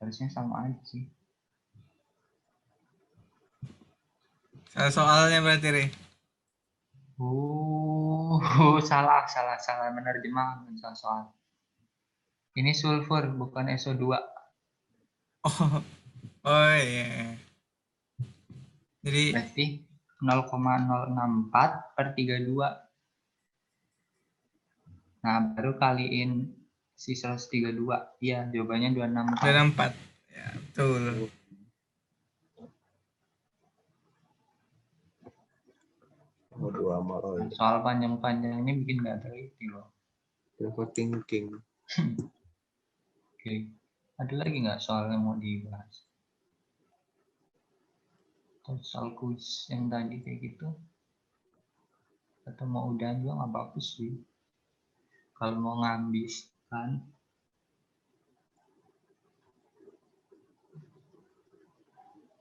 Harusnya sama aja sih. Salah soalnya berarti, Re. Salah menerjemahkan salah soal. Ini sulfur bukan SO2. Oh iya. Jadi Berarti 0,064 per 32. Nah, baru kaliin si 132. Iya, jawabannya 264. ada 4. Ya, betul. Oh, 2 mol. Nah, soal panjang-panjang ini bikin nggak teliti loh. Overthinking. Oke. Ada lagi nggak soal yang mau dibahas? Atau soal kuis yang tadi kayak gitu? Atau mau udah juga nggak bagus sih. Kalau mau ngambiskan